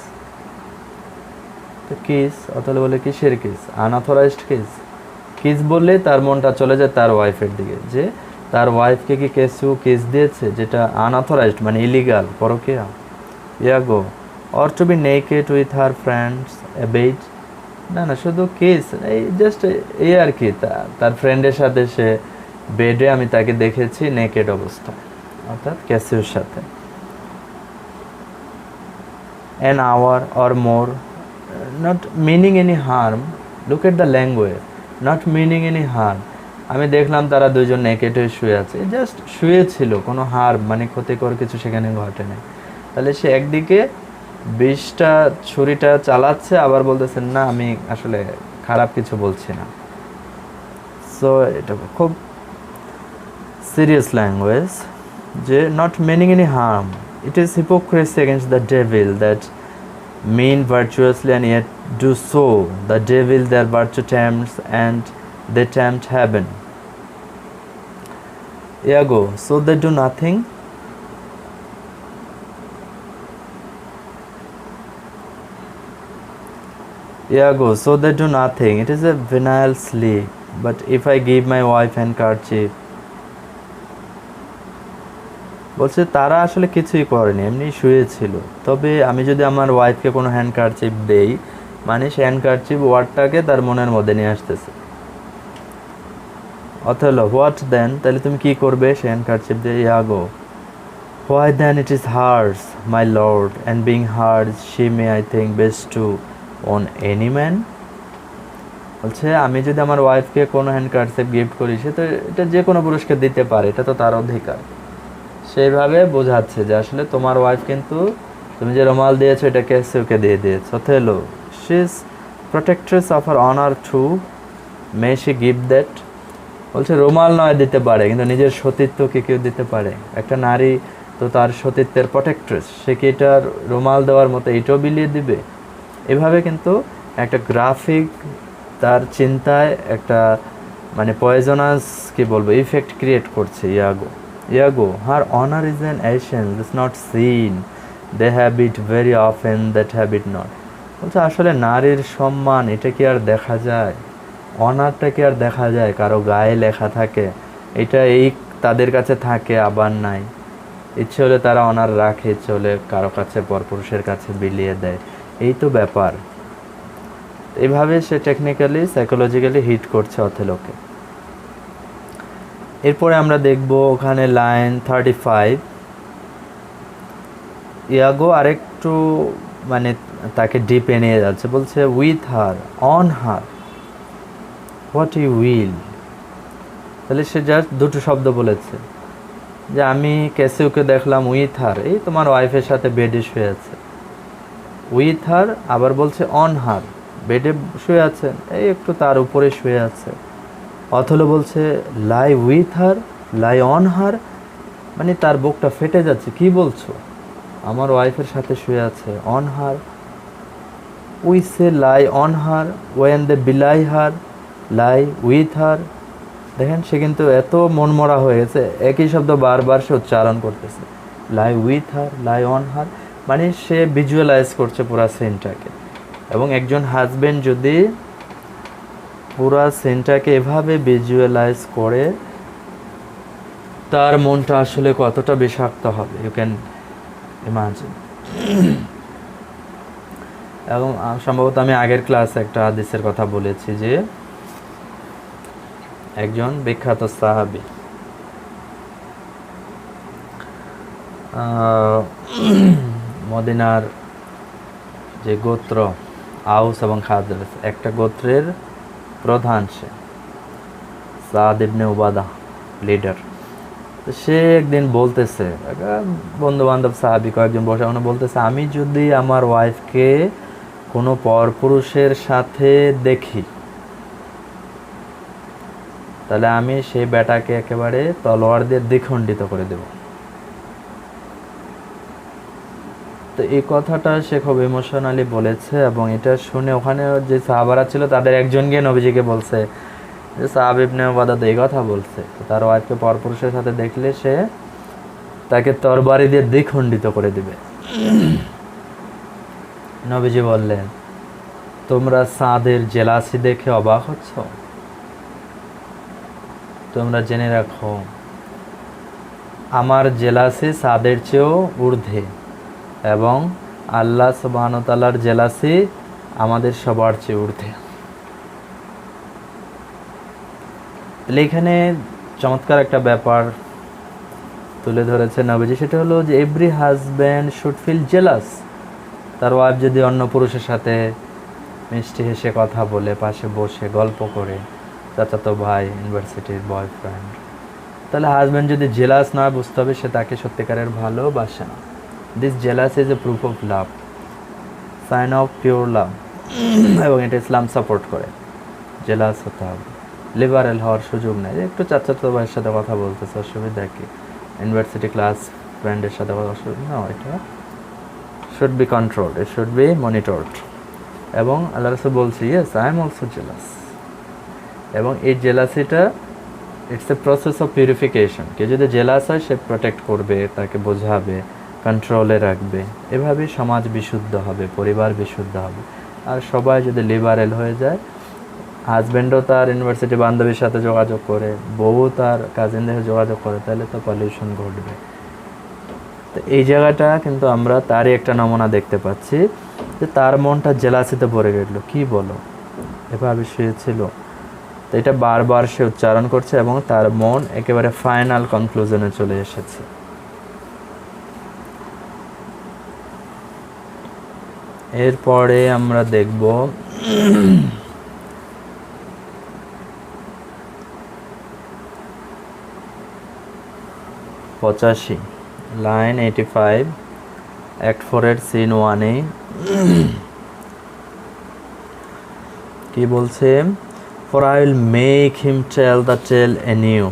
তো কিস, অথেলো বলে, কিসের কিস, আনঅথরাইজড কিস। কিস বললে তার মনটা চলে যায় তার ওয়াইফের দিকে, যে তার ওয়াইফকে কি ক্যাসিও কিস দিয়েছে, যেটা আনঅথরাইজড মানে ইলিগাল, পরকীয়া। Iago, or to be naked with her friends a bed. না, শুধু কিস, এই জাস্ট এই আর কি, তার ফ্রেন্ডের সাথে সে বেডে আমি তাকে দেখেছি নেকেড অবস্থায়, অর্থাৎ ক্যাসিওর সাথে। an hour or more, not meaning any harm. Look at the language, not meaning any harm. আমি দেখলাম তারা দুজন নেকেড হয়ে শুয়ে আছে, জাস্ট শুয়ে ছিল, কোনো হার্ম মানে ক্ষতিকর কিছু সেখানে ঘটে নাই। তাহলে সে একদিকে 20টা ছুরিটা চালাচ্ছে, আবার বলতেছেন না আমি আসলে খারাপ কিছু বলছি না। সো এটা খুব সিরিয়াস ল্যাঙ্গুয়েজ, যে not meaning any harm, It is hypocrisy against the devil that mean virtuously and yet do so. The devil their virtue tempts and they tempt heaven. Ergo, so they do nothing. Ergo, so they do nothing. It is a venial sleep. But if I give my wife handkerchief, বলছে তারা আসলে কিছুই করেনি, এমনি শুয়েছিল। তবে আমি যদি আমার ওয়াইফকে কোনো হ্যান্ডকারচিপ দেই, মানে সে হ্যান্ডকারচিপ ওয়ার্ডটাকে তার মনের মধ্যে নিয়ে আসতেছে। অথেলো, হোয়াট দেন, তাহলে তুমি কি করবে সে হ্যান্ডকারচিপ দিয়ে? Iago, why then it is hers my lord and being hers she may I think bestow on any man. বলছে আমি যদি আমার ওয়াইফকে কোনো হ্যান্ডকারচিপ গিফট করি, সে তো এটা যে কোনো পুরুষকে দিতে পারে, এটা তো তার অধিকার। সেইভাবে বোঝাচ্ছে যে আসলে তোমার ওয়াইফ কিন্তু তুমি যে রুমাল দিয়েছো এটা কেসিওকে দিয়ে দিয়েছো। Othello, she is protectress of her honour too, may she give that. বলছে রুমাল নয় দিতে পারে, কিন্তু নিজের সতীত্বকে কেউ দিতে পারে? একটা নারী তো তার সতীত্বের প্রোটেক্ট্রেস, সে কি এটা রুমাল দেওয়ার মতো এটাও বিলিয়ে দিবে? এভাবে কিন্তু একটা গ্রাফিক তার চিন্তায় একটা মানে পয়জনাস কি বলবো ইফেক্ট ক্রিয়েট করছে ইয়াগো। Ergo, her honor is an essence, is not seen. They have it very often, that have it not. বলছে আসলে নারীর সম্মান এটা কি আর দেখা যায়? অনারটা কি আর দেখা যায়? কারো গায়ে লেখা থাকে, এটা এই তাদের কাছে থাকে, আবার নাই। ইচ্ছে হলে তারা অনার রাখে, ইচ্ছে হলে কারো কাছে পরপুরুষের কাছে বিলিয়ে দেয়, এই তো ব্যাপার। এইভাবে সে টেকনিক্যালি সাইকোলজিক্যালি হিট করছে অথেলোকে। এরপরে আমরা দেখব ওখানে লাইন 35। ইয়াগো আরেকটু মানে তাকে ডিপে নিয়ে যাচ্ছে, বলছে with her, on her, what you will. তাহলে সে জাস্ট দুটো শব্দ বলেছে যে আমি ক্যাসিওকে দেখলাম উইথ হার, এই তোমার ওয়াইফের সাথে বেডে শুয়ে আছে। উইথ হার, আবার বলছে অন হার, বেডে শুয়ে আছেন, এই একটু তার উপরে শুয়ে আছে। অথলো বলছে লাই উইথ হার, লাই অন হার, মানে তার বুকটা ফেটে যাচ্ছে। কি বলছো? আমার ওয়াইফের সাথে শুয়ে আছে। On her, we say lie on her when they belie her, lie with her. দেখেন সে কিন্তু এত মনমরা হয়ে গেছে, একই শব্দ বারবার সে উচ্চারণ করতেছে, লাই উইথ হার, লাই অন হার, মানে সে ভিজুয়ালাইজ করছে পুরা সিনটাকে। এবং একজন হাজবেন্ড যদি পুরা সিনটাকে এভাবে ভিজুয়ালাইজ করে, তার মনটা আসলে কতটা বিষাক্ত হবে, ইউ ক্যান ইমাজিন। এবং সম্ভবত আমি আগের ক্লাসে একটা হাদিসের কথা বলেছি যে একজন বিখ্যাত সাহাবী মদিনার যে গোত্র আউস এবং খাজরাজ, একটা গোত্রের প্রধান, সে সাদ ইবনে উবাদা, লিডার। সে একদিন বলতেছে, বন্ধু বান্ধব সাহাবি কয়েকজন বসে বলতেছে, আমি যদি আমার ওয়াইফকে কোনো পরপুরুষের সাথে দেখি, তাহলে আমি সেই বেটাকে একেবারে তলোয়ার দিয়ে দ্বিখণ্ডিত করে দেব। তো এই কথাটা সে খুব ইমোশনালি বলেছে, এবং এটা শুনে ওখানে যে সাহাবারা ছিল তাদের একজন গিয়ে নবীজিকে বলছে যে সাহাব ইবনে উবাদা তো এই কথা বলছে, তার ওয়াইফকে পরপুরুষের সাথে দেখলে সে তাকে তরবারি দিয়ে দ্বিখণ্ডিত করে দিবে। নবীজি বললেন, তোমরা সাদের জেলাসি দেখে অবাক হচ্ছ? তোমরা জেনে রাখো আমার জেলাসি সাদের চেয়েও ঊর্ধ্বে, এবং আল্লাহ সুবহানাহু ওয়া তাআলার জেলাসি আমাদের সবার চেয়ে ঊর্ধ্বে। এখানে চমৎকার একটা ব্যাপার তুলে ধরেছে নবীজি, সেটা হলো যে every husband should feel jealous. তার ওয়াইফ যদি অন্য পুরুষের সাথে মিষ্টি হেসে কথা বলে, পাশে বসে গল্প করে, চাচাতো ভাই, ইউনিভার্সিটির বয়ফ্রেন্ড, তাহলে হাজব্যান্ড যদি জেলাস নয়, বুঝতে হবে সে তাকে সত্যিকারের ভালোবাসে না। This jealous is a proof of love, sign of pure love, এবং এটা ইসলাম সাপোর্ট করে। জেলাস হতে হবে, লিবারেল হওয়ার সুযোগ নেই। একটু চাচাতো ভাইয়ের সাথে কথা বলতেছে, অসুবিধা কি? ইউনিভার্সিটি ক্লাস হাজব্যান্ডের সাথে না, এটা should be controlled, it should be monitored. এবং আল্লাহ রাসূল বলছে yes I am also jealous. এবং এই জেলাসিটা it's a process of purification. কেউ যদি জেলাস হয় সে প্রোটেক্ট করবে, তাকে বোঝাবে, কন্ট্রোলে রাখবে, এভাবেই সমাজ বিশুদ্ধ হবে, পরিবার বিশুদ্ধ হবে। আর সবাই যদি লিবারেল হয়ে যায়, হাজব্যান্ডও তার ইউনিভার্সিটি বান্ধবীর সাথে যোগাযোগ করে, বউ তার কাজিনদের সাথে যোগাযোগ করে, তাহলে তো পলিউশন ঘটবে। তো এই জায়গাটা কিন্তু আমরা তারই একটা নমুনা দেখতে পাচ্ছি যে তার মনটা জেলাসিতে ভরে গেল। কি বলো, এভাবে শুয়েছিল। তো এটা বারবার সে উচ্চারণ করছে এবং তার মন একেবারে ফাইনাল কনক্লুশনে চলে এসেছে। এরপরে আমরা দেখব পঁচাশি, লাইন 85, অ্যাক্ট 4 এর সিন 1-এ কি বলছে? For I will make him tell the tale anew.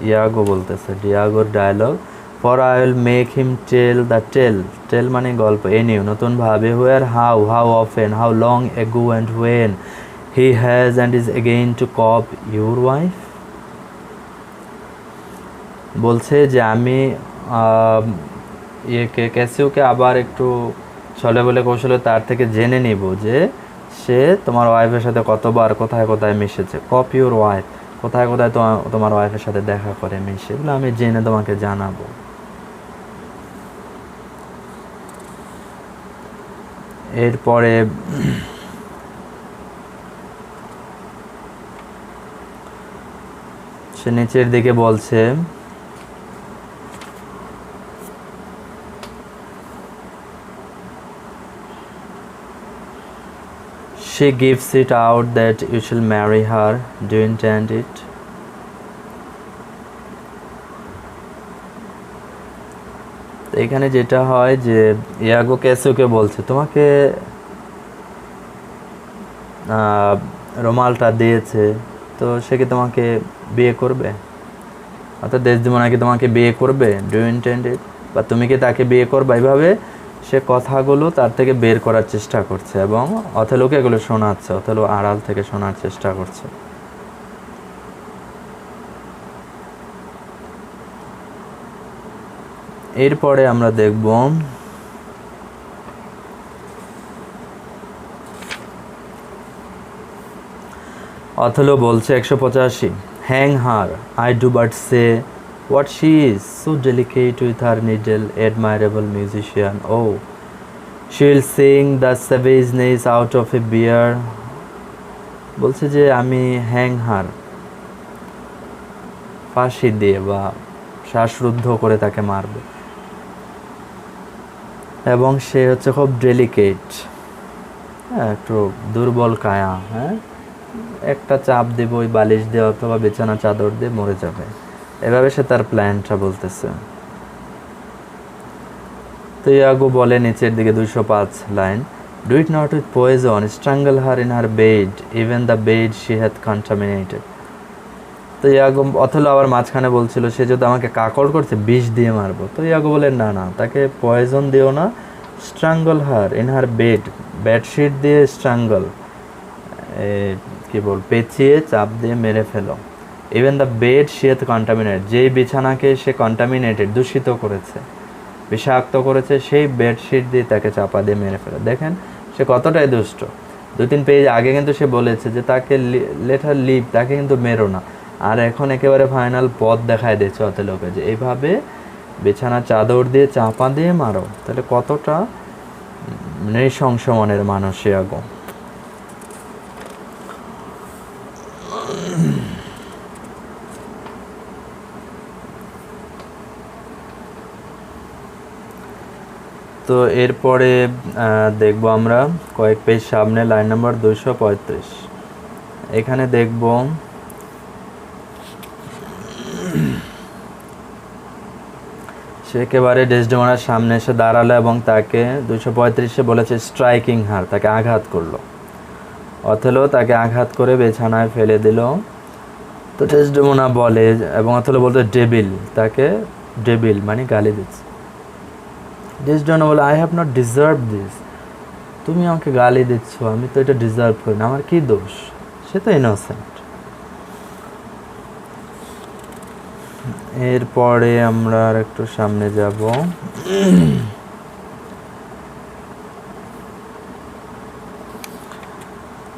Iago বলতেছে, ডিয়াগোর dialogue, for I will make him tell the tale, tale মানে গল্প, এনিউ নতুনভাবে, where, how, how often, how long ago and when he has and is again to cope your wife. বলছে যে আমি ইয়েকে ক্যাসিওকে আবার একটু ছলে বলে কৌশলে তার থেকে জেনে নিব যে সে তোমার ওয়াইফের সাথে কতবার কোথায় কোথায় মিশেছে। কপ ইউর ওয়াইফ, কোথায় কোথায় তোমার ওয়াইফের সাথে দেখা করে মিশে, এগুলো আমি জেনে তোমাকে জানাবো। এরপরে সে নিচের দিকে বলছে, she gives it out that you shall marry her. Do you intend it? তো এখানে যেটা হয় যে ইয়াগো ক্যাসিওকে বলছে তোমাকে রুমালটা দিয়েছে, তো সে কি তোমাকে বিয়ে করবে? অর্থাৎ দেশদিমনা কি তোমাকে বিয়ে করবে? ডু ইউ ইন্টেন্ড ইট, বা তুমি কি তাকে বিয়ে করবে? এইভাবে সে কথাগুলো তার থেকে বের করার চেষ্টা করছে এবং অথেলোকে এগুলো শোনাচ্ছে, অথেলো আড়াল থেকে শোনার চেষ্টা করছে। এরপরে আমরা দেখব অথেলো বলছে 185, hang her, I do but say what she is, so delicate with her needle, admirable musician. Oh, she'll sing the savageness out of a bear. বলছে যে আমি হ্যাং হার, ফাঁসি দিয়ে বা শ্বাসরুদ্ধ করে তাকে মারবে। এবং সে হচ্ছে খুব ডেলিকেট, হ্যাঁ, একটু দুর্বল কায়া, হ্যাঁ, একটা চাপ দেব ওই বালিশ দিয়ে অথবা বিছানা চাদর দিয়ে মরে যাবে। এভাবে সে তার প্ল্যানটা বলতেছে। তো ইয়াগো বলে নিচের দিকে 205 line, do it not with poison, strangle her in her bed, even the bed she had contaminated. তো ইয়াগো অথেলো আবার মাঝখানে বলছিল সে যদি আমাকে কাকড় করছে বিষ দিয়ে মারবো। তো ইয়াগো বলে না না, তাকে পয়জন দিও না, strangle her in her bed, bedsheet দিয়ে স্ট্রাঙ্গল, কি বল, পেঁচিয়ে চাপ দিয়ে মেরে ফেলো। Even the bed she had contaminated, যেই বিছানাকে সে কন্টামিনেটেড, দূষিত করেছে, বিষাক্ত করেছে, সেই বেডশিট দিয়ে তাকে চাপা দিয়ে মেরে ফেলো। দেখেন সে কতটাই দুষ্ট। 2-3 পেজ আগে কিন্তু সে বলেছে যে তাকে লেট হার লিভ, তাকে কিন্তু মেরো না। আর এখন একেবারে ফাইনাল পথ দেখায় দিচ্ছে অথেলোকে যে এইভাবে বিছানা চাদর দিয়ে চাপা দিয়ে মারো। তাহলে কতটা নৃশংস মনের মানুষ ইয়াগো। তো এরপরে দেখব আমরা কয়েক পেজ সামনে, লাইন নাম্বার 235। এখানে দেখব সে একেবারে ডেসডেমোনার সামনে এসে দাঁড়ালো এবং তাকে 235-এ বলেছে স্ট্রাইকিং হার, তাকে আঘাত করলো। অথেলো তাকে আঘাত করে বিছানায় ফেলে দিল। তো ডেসডেমোনা বলে, এবং অথেলো বলতে ডেভিল, তাকে ডেভিল মানে গালি দিচ্ছে। ডেসডেমোনা বলে I have not deserve this, তুমি আমাকে গালি দিচ্ছ, আমি তো এটা ডিজার্ভ করি না, আমার কি দোষ? সে তো ইনোসেন্ট। এরপরে আমরা আর একটু সামনে যাব।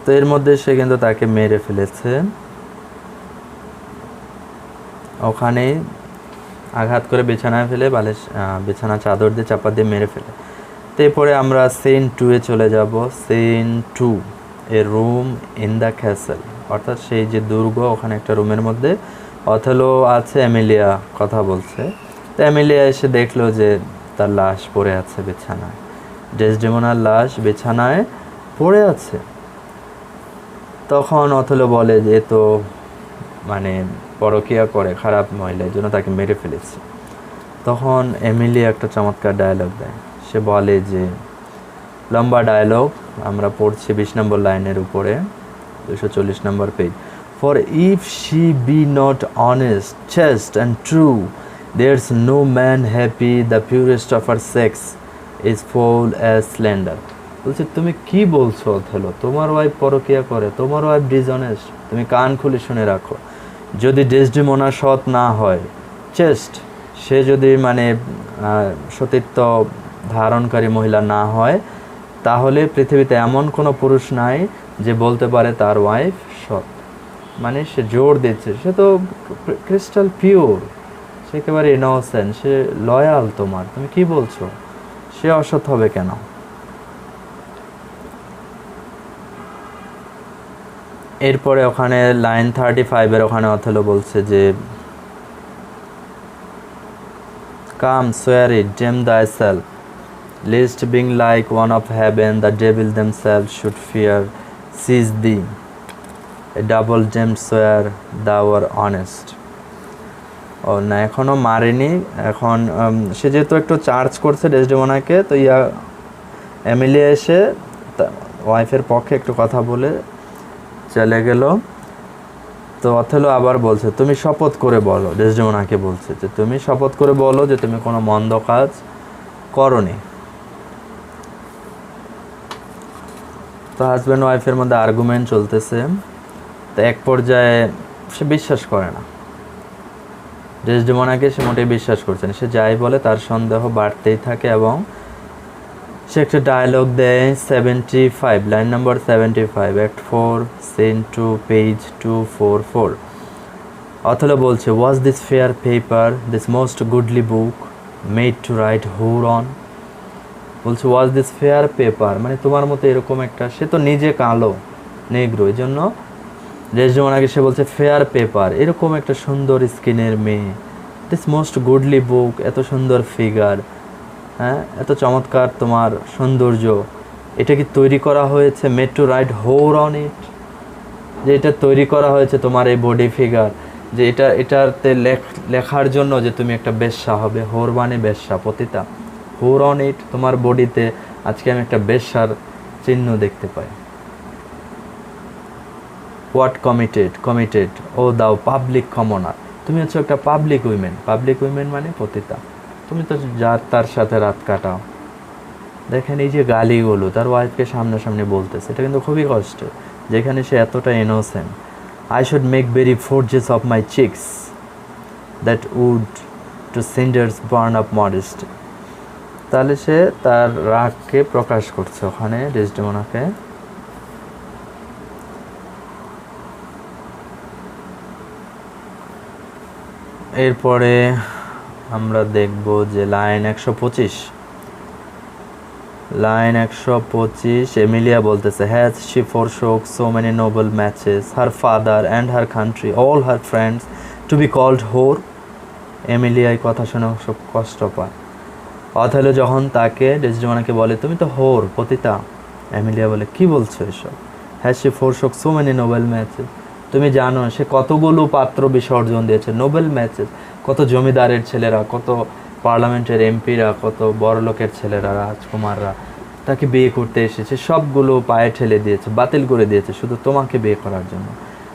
তো এর মধ্যে সে কিন্তু তাকে মেরে ফেলেছে, ওখানেই আঘাত করে বিছানায় ফেলে বিছানা চাদর দিয়ে চাপা দিয়ে মেরে ফেলে। তো এরপরে আমরা সিন 2 এ চলে যাব। Scene 2, a room in the castle, অর্থাৎ সেই যে দুর্গ, ওখানে একটা রুমের মধ্যে অথেলো আছে, এমিলিয়া কথা বলছে। তো এমিলিয়া এসে দেখলো যে তার লাশ পড়ে আছে বিছানায়, ডেসডেমোনার লাশ বিছানায় পড়ে আছে। তখন অথেলো বলে যে তো মানে পরকীয়া করে, খারাপ মহিলা, এই জন্য তাকে মেরে ফেলেছে। তখন এমিলিয়া একটা চমৎকার ডায়লগ দেয়, সে বলে যে লম্বা ডায়লগ, আমরা পড়ছি 20 নম্বর লাইনের উপরে, 240 নম্বর page. For if she be not honest, chaste and true, there's no man happy, the purest of her sex is foul as slender. বলছে তুমি কি বলছো অথেলো, তোমার ওয়াইফ পরকীয়া করে, তোমার ওয়াইফ ডিসঅনেস্ট, তুমি কান খুলে শুনে রাখো। যদি ডেসডেমোনা সৎ না হয়, চেস্ট, সে যদি মানে সতীত্ব ধারণকারী মহিলা না হয়, তাহলে পৃথিবীতে এমন কোনো পুরুষ নাই যে বলতে পারে তার ওয়াইফ সৎ। মানে সে জোর দিচ্ছে, সে তো ক্রিস্টাল পিওর, সে একেবারে ইনোসেন্ট, সে লয়াল, তোমার তুমি কি বলছো, সে অসৎ হবে কেন? এরপরে ওখানে লাইন 35 ওখানে অথেলো বলছে যে কাম সোয়ার ইট, জেম thyself, lest being like one of heaven, the devil themselves should fear seize thee, a double gemmed swear thou art honest. ও না, এখনো মারেনি, এখন সে যেহেতু একটু চার্জ করছে ডেসডেমোনাকে, তো এমিলিয়া এসে ওয়াইফের পক্ষে একটু কথা বলে চলে গেল। তো অথেলো আবার বলছে তুমি শপথ করে বলো, ডেসডেমোনাকে বলছে যে তুমি শপথ করে বলো যে তুমি কোনো মন্দ কাজ করনি। তো হাজব্যান্ড ওয়াইফের মধ্যে আর্গুমেন্ট চলতেছে। তো এক পর্যায়ে সে বিশ্বাস করে না, ডেসডেমোনাকে সে মোটেই বিশ্বাস করছে না, সে যাই বলে তার সন্দেহ বাড়তেই থাকে। এবং সে একটা ডায়লগ দেয় 75, লাইন নম্বর 75, অ্যাক্ট 4, সিন 2, পেজ 244। অথেলো বলছে was this fair paper, this most goodly book made to write whore on. বলছে ওয়াজ দিস ফেয়ার পেপার, মানে তোমার মতো এরকম একটা, সে তো নিজে কালো নেগ্রো, এই জন্য ডেসডেমোনাকে সে বলছে ফেয়ার পেপার, এরকম একটা সুন্দর স্কিনের মেয়ে, দিস মোস্ট গুডলি বুক, এত সুন্দর ফিগার, হ্যাঁ, এত চমৎকার তোমার সৌন্দর্য, এটা কি তৈরি করা হয়েছে made to write whore on it, যে এটা তৈরি করা হয়েছে তোমার এই বডি ফিগার, যে এটাতে লেখার জন্য যে তুমি একটা বেশ্যা হবে, হোর মানে বেশ্যা, পতিতা, হোর অন ইট, তোমার বডিতে আজকে আমি একটা বেশ্যার চিহ্ন দেখতে পাই। হোয়াট কমিটেড ও দাও পাবলিক কমনার, তুমি হচ্ছে একটা পাবলিক উইমেন মানে পতিতা, তুমি তো যার তার সাথে রাত কাটাও। দেখেন এই যে গালিগুলো তার ওয়াইফকে সামনাসামনি বলতেছে, এটা কিন্তু খুবই কষ্টের, যেখানে সে এতটা innocent. I should make very forges of my cheeks that would to cinders burn up modesty. তাহলে সে তার রাগকে প্রকাশ করছে ওখানে ডেসডেমোনাকে। এরপরে আমরা দেখব যে লাইন 125, এমিলিয়া বলতেছে has she forsook so many noble matches, her father and her country, all her friends, to be called whore. Emilia এই কথা শুনে সব কষ্ট পায়। অথেলো যখন তাকে ডেসডেমোনাকে বলে তুমি তো হোর, পতিতা, এমিলিয়া বলে কি বলছো এসব? Has she forsook so many noble matches, তুমি জানো সে কতগুলো পাত্র বিসর্জন দিয়েছে, নোবেল ম্যাচেস, কত জমিদারের ছেলেরা, কত পার্লামেন্টের এমপিরা, কত বড় লোকের ছেলেরা, রাজকুমাররা তাকে বিয়ে করতে এসেছে, সবগুলো পায়ে ঠেলে দিয়েছে, বাতিল করে দিয়েছে শুধু তোমাকে বিয়ে করার জন্য।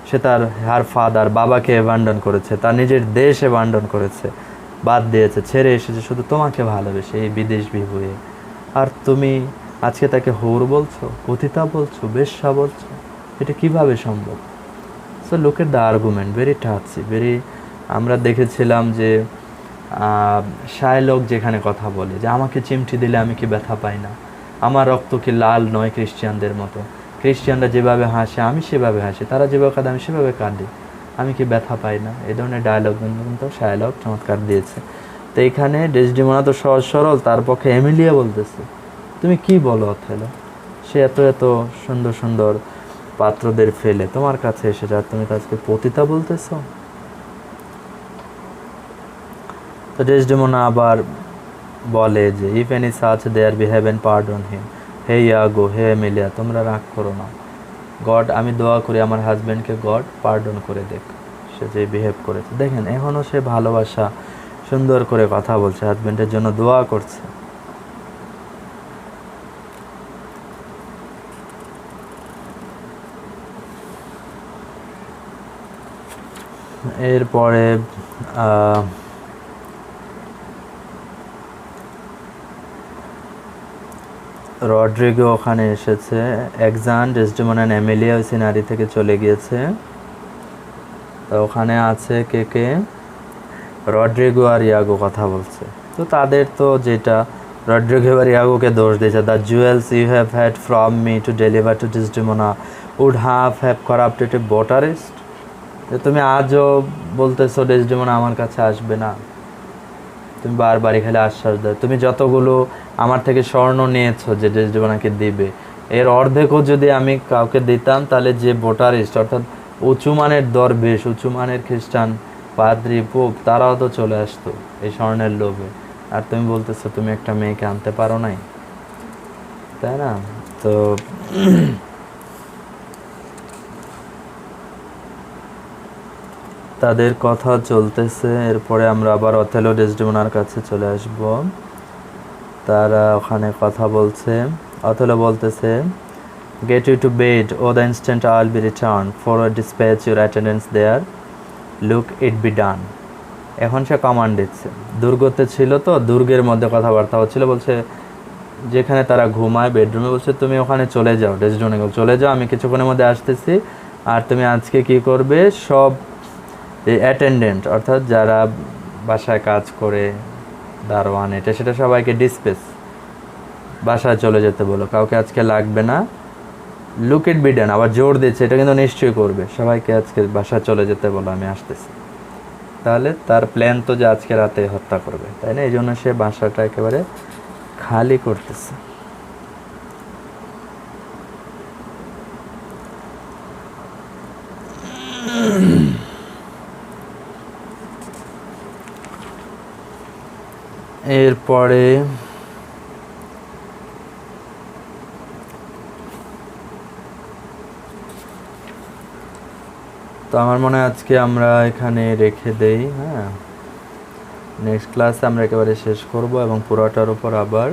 সে তার ফাদার বাবাকে অ্যাবান্ডন করেছে, তার নিজের দেশ অ্যাবান্ডন করেছে, বাদ দিয়েছে, ছেড়ে এসেছে শুধু তোমাকে ভালোবেসে এই বিদেশ বিভুয়ে, আর তুমি আজকে তাকে হৌর বলছো, পতিতা বলছো, বেশ্যা বলছো, এটা কিভাবে সম্ভব? So look at the argument, very touchy, very. আমরা দেখেছিলাম যে শায়লক যেখানে কথা বলে যে আমাকে চিমটি দিলে আমি কি ব্যথা পাই না, আমার রক্ত কি লাল নয় খ্রিস্টানদের মতো, খ্রিস্টানরা যেভাবে হাসে আমি সেভাবে হাসি, তারা যেভাবে কাঁদে আমি সেভাবে কাঁদি, আমি কি ব্যথা পাই না, এই ধরনের ডায়লগ কিন্তু শায়লক চমৎকার দিয়েছে। তো এইখানে ডেসডিমোনা তো সহজ সরল, তার পক্ষে এমিলিয়া বলতেছে তুমি কি বলো অথেলো, সে এত এত সুন্দর সুন্দর পাত্রদের ফেলে তোমার কাছে এসে যা তুমি তাকে পতিতা বলতেছো। তো ডেসডেমোনা আবার বলে যে if any such there behave and pardon him, হে ইয়াগো, হে এমিলিয়া, তোমরা রাগ করো না, গড, আমি দোয়া করি আমার হাজব্যান্ডকে গড পার্ডন করে দেখ, সে যে বিহেভ করেছে। দেখেন এখনও সে ভালোবাসা সুন্দর করে কথা বলছে, হাজব্যান্ডের জন্য দোয়া করছে। এরপরে রড্রিগো ওখানে এসেছে, একজান, ডেসডেমোনা, এমিলিয়া ওই সিনারি থেকে চলে গিয়েছে। তো ওখানে আছে কে কে, রড্রিগো আর ইয়াগো কথা বলছে। তো তাদের তো যেটা, রড্রিগো আর ইয়াগোকে দোষ দিয়েছে, the jewels you have had from me to deliver to Desdemona would have corrupted a votarist. যে তুমি আজও বলতেছো ডেসডেমোনা আমার কাছে আসবে না, তুমি বারবার এখানে আশ্বাস দাও, তুমি যতগুলো আমার থেকে স্বর্ণ নিয়েছো যে ডেসডেমোনাকে দিবে, এর অর্ধেকও যদি আমি কাউকে দিতাম তাহলে যে ভোটারিস্ট অর্থাৎ উঁচু মানের দরবেশ, উঁচু মানের খ্রিস্টান পাদ্রি পোপ, তারাও তো চলে আসতো এই স্বর্ণের লোভে, আর তুমি বলতেছো তুমি একটা মেয়েকে আনতে পারো নাই, তাই না? তো তাদের কথা চলতেছে। এরপরে আমরা আবার অথেলো ডেসডেমোনার কাছে চলে আসব। তারা ওখানে কথা বলছে, অথেলো বলতেছে get you to bed o' the instant I will be return forward dispatch your attendance there, look it be done. এখন সে কমান্ড দিচ্ছে, দুর্গতে ছিল তো, দুর্গের মধ্যে কথাবার্তা হচ্ছিল, বলছে যেখানে তারা ঘুমায় বেডরুমে, বলছে তুমি ওখানে চলে যাও, ডেসডেমোনা চলে যাও, আমি কিছুক্ষণের মধ্যে আসতেছি, আর তুমি আজকে কি করবে, সব এই অ্যাটেন্ডেন্ট অর্থাৎ যারা বাসায় কাজ করে, দারোয়ান, এটা সেটা সবাইকে ডিসপেস, বাসায় চলে যেতে বলো, কাউকে আজকে লাগবে না, লুক ইট বি ডান, আবার জোর দিচ্ছে এটা কিন্তু নিশ্চয়ই করবে, সবাইকে আজকে বাসায় চলে যেতে বলো, আমি আসতেছি। তাহলে তার প্ল্যান তো যে আজকে রাতে হত্যা করবে, তাই না? এই জন্য সে বাসাটা একেবারে খালি করতেছে। এরপরে তো আমার মনে হয় আজকে আমরা এখানে রেখে দেই। হ্যাঁ, নেক্সট ক্লাসে আমরা একেবারে শেষ করব এবং পুরোটার উপর আবার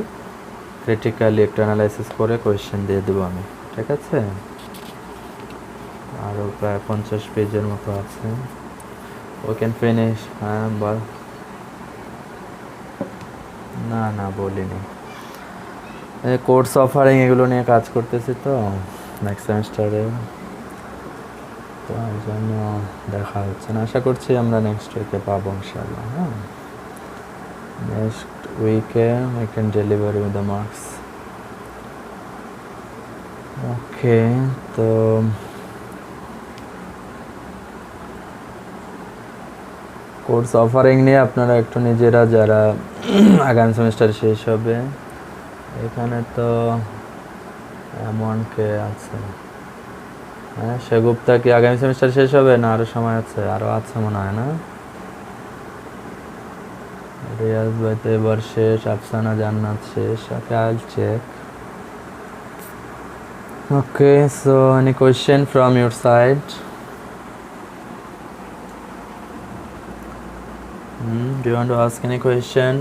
ক্রিটিক্যালি একটা অ্যানালাইসিস করে কোয়েশ্চেন দিয়ে দেবো আমি, ঠিক আছে? আরও প্রায় 50 পেজের মতো আছে। ও ক্যান ফিনিশ। হ্যাঁ বল। না না বলিনি, কোর্স অফারিং এগুলো নিয়ে কাজ করতেছি তো নেক্সট সেমিস্টারে, তো এই জন্য দেখা হচ্ছে না। আশা করছি আমরা নেক্সট উইকে পাবো ইনশাআল্লাহ। হ্যাঁ, নেক্সট উইকে we can deliver with the marks. Okay, তো কোর্স অফারিং নিয়ে আপনারা একটু নিজেরা, যারা আগামী সেমিস্টার শেষ হবে, এখানে তো এমন কে আছে, হ্যাঁ সেগুপ্তা কি আগামী সেমিস্টার শেষ হবে না আরও সময় আছে? আরও আছে মনে হয় না। রিয়াজ ভাই তো এবার শেষ, আফসানা জান্নাত শেষ। Okay, I will check. Okay, so any question from your side? Do you want to ask any question?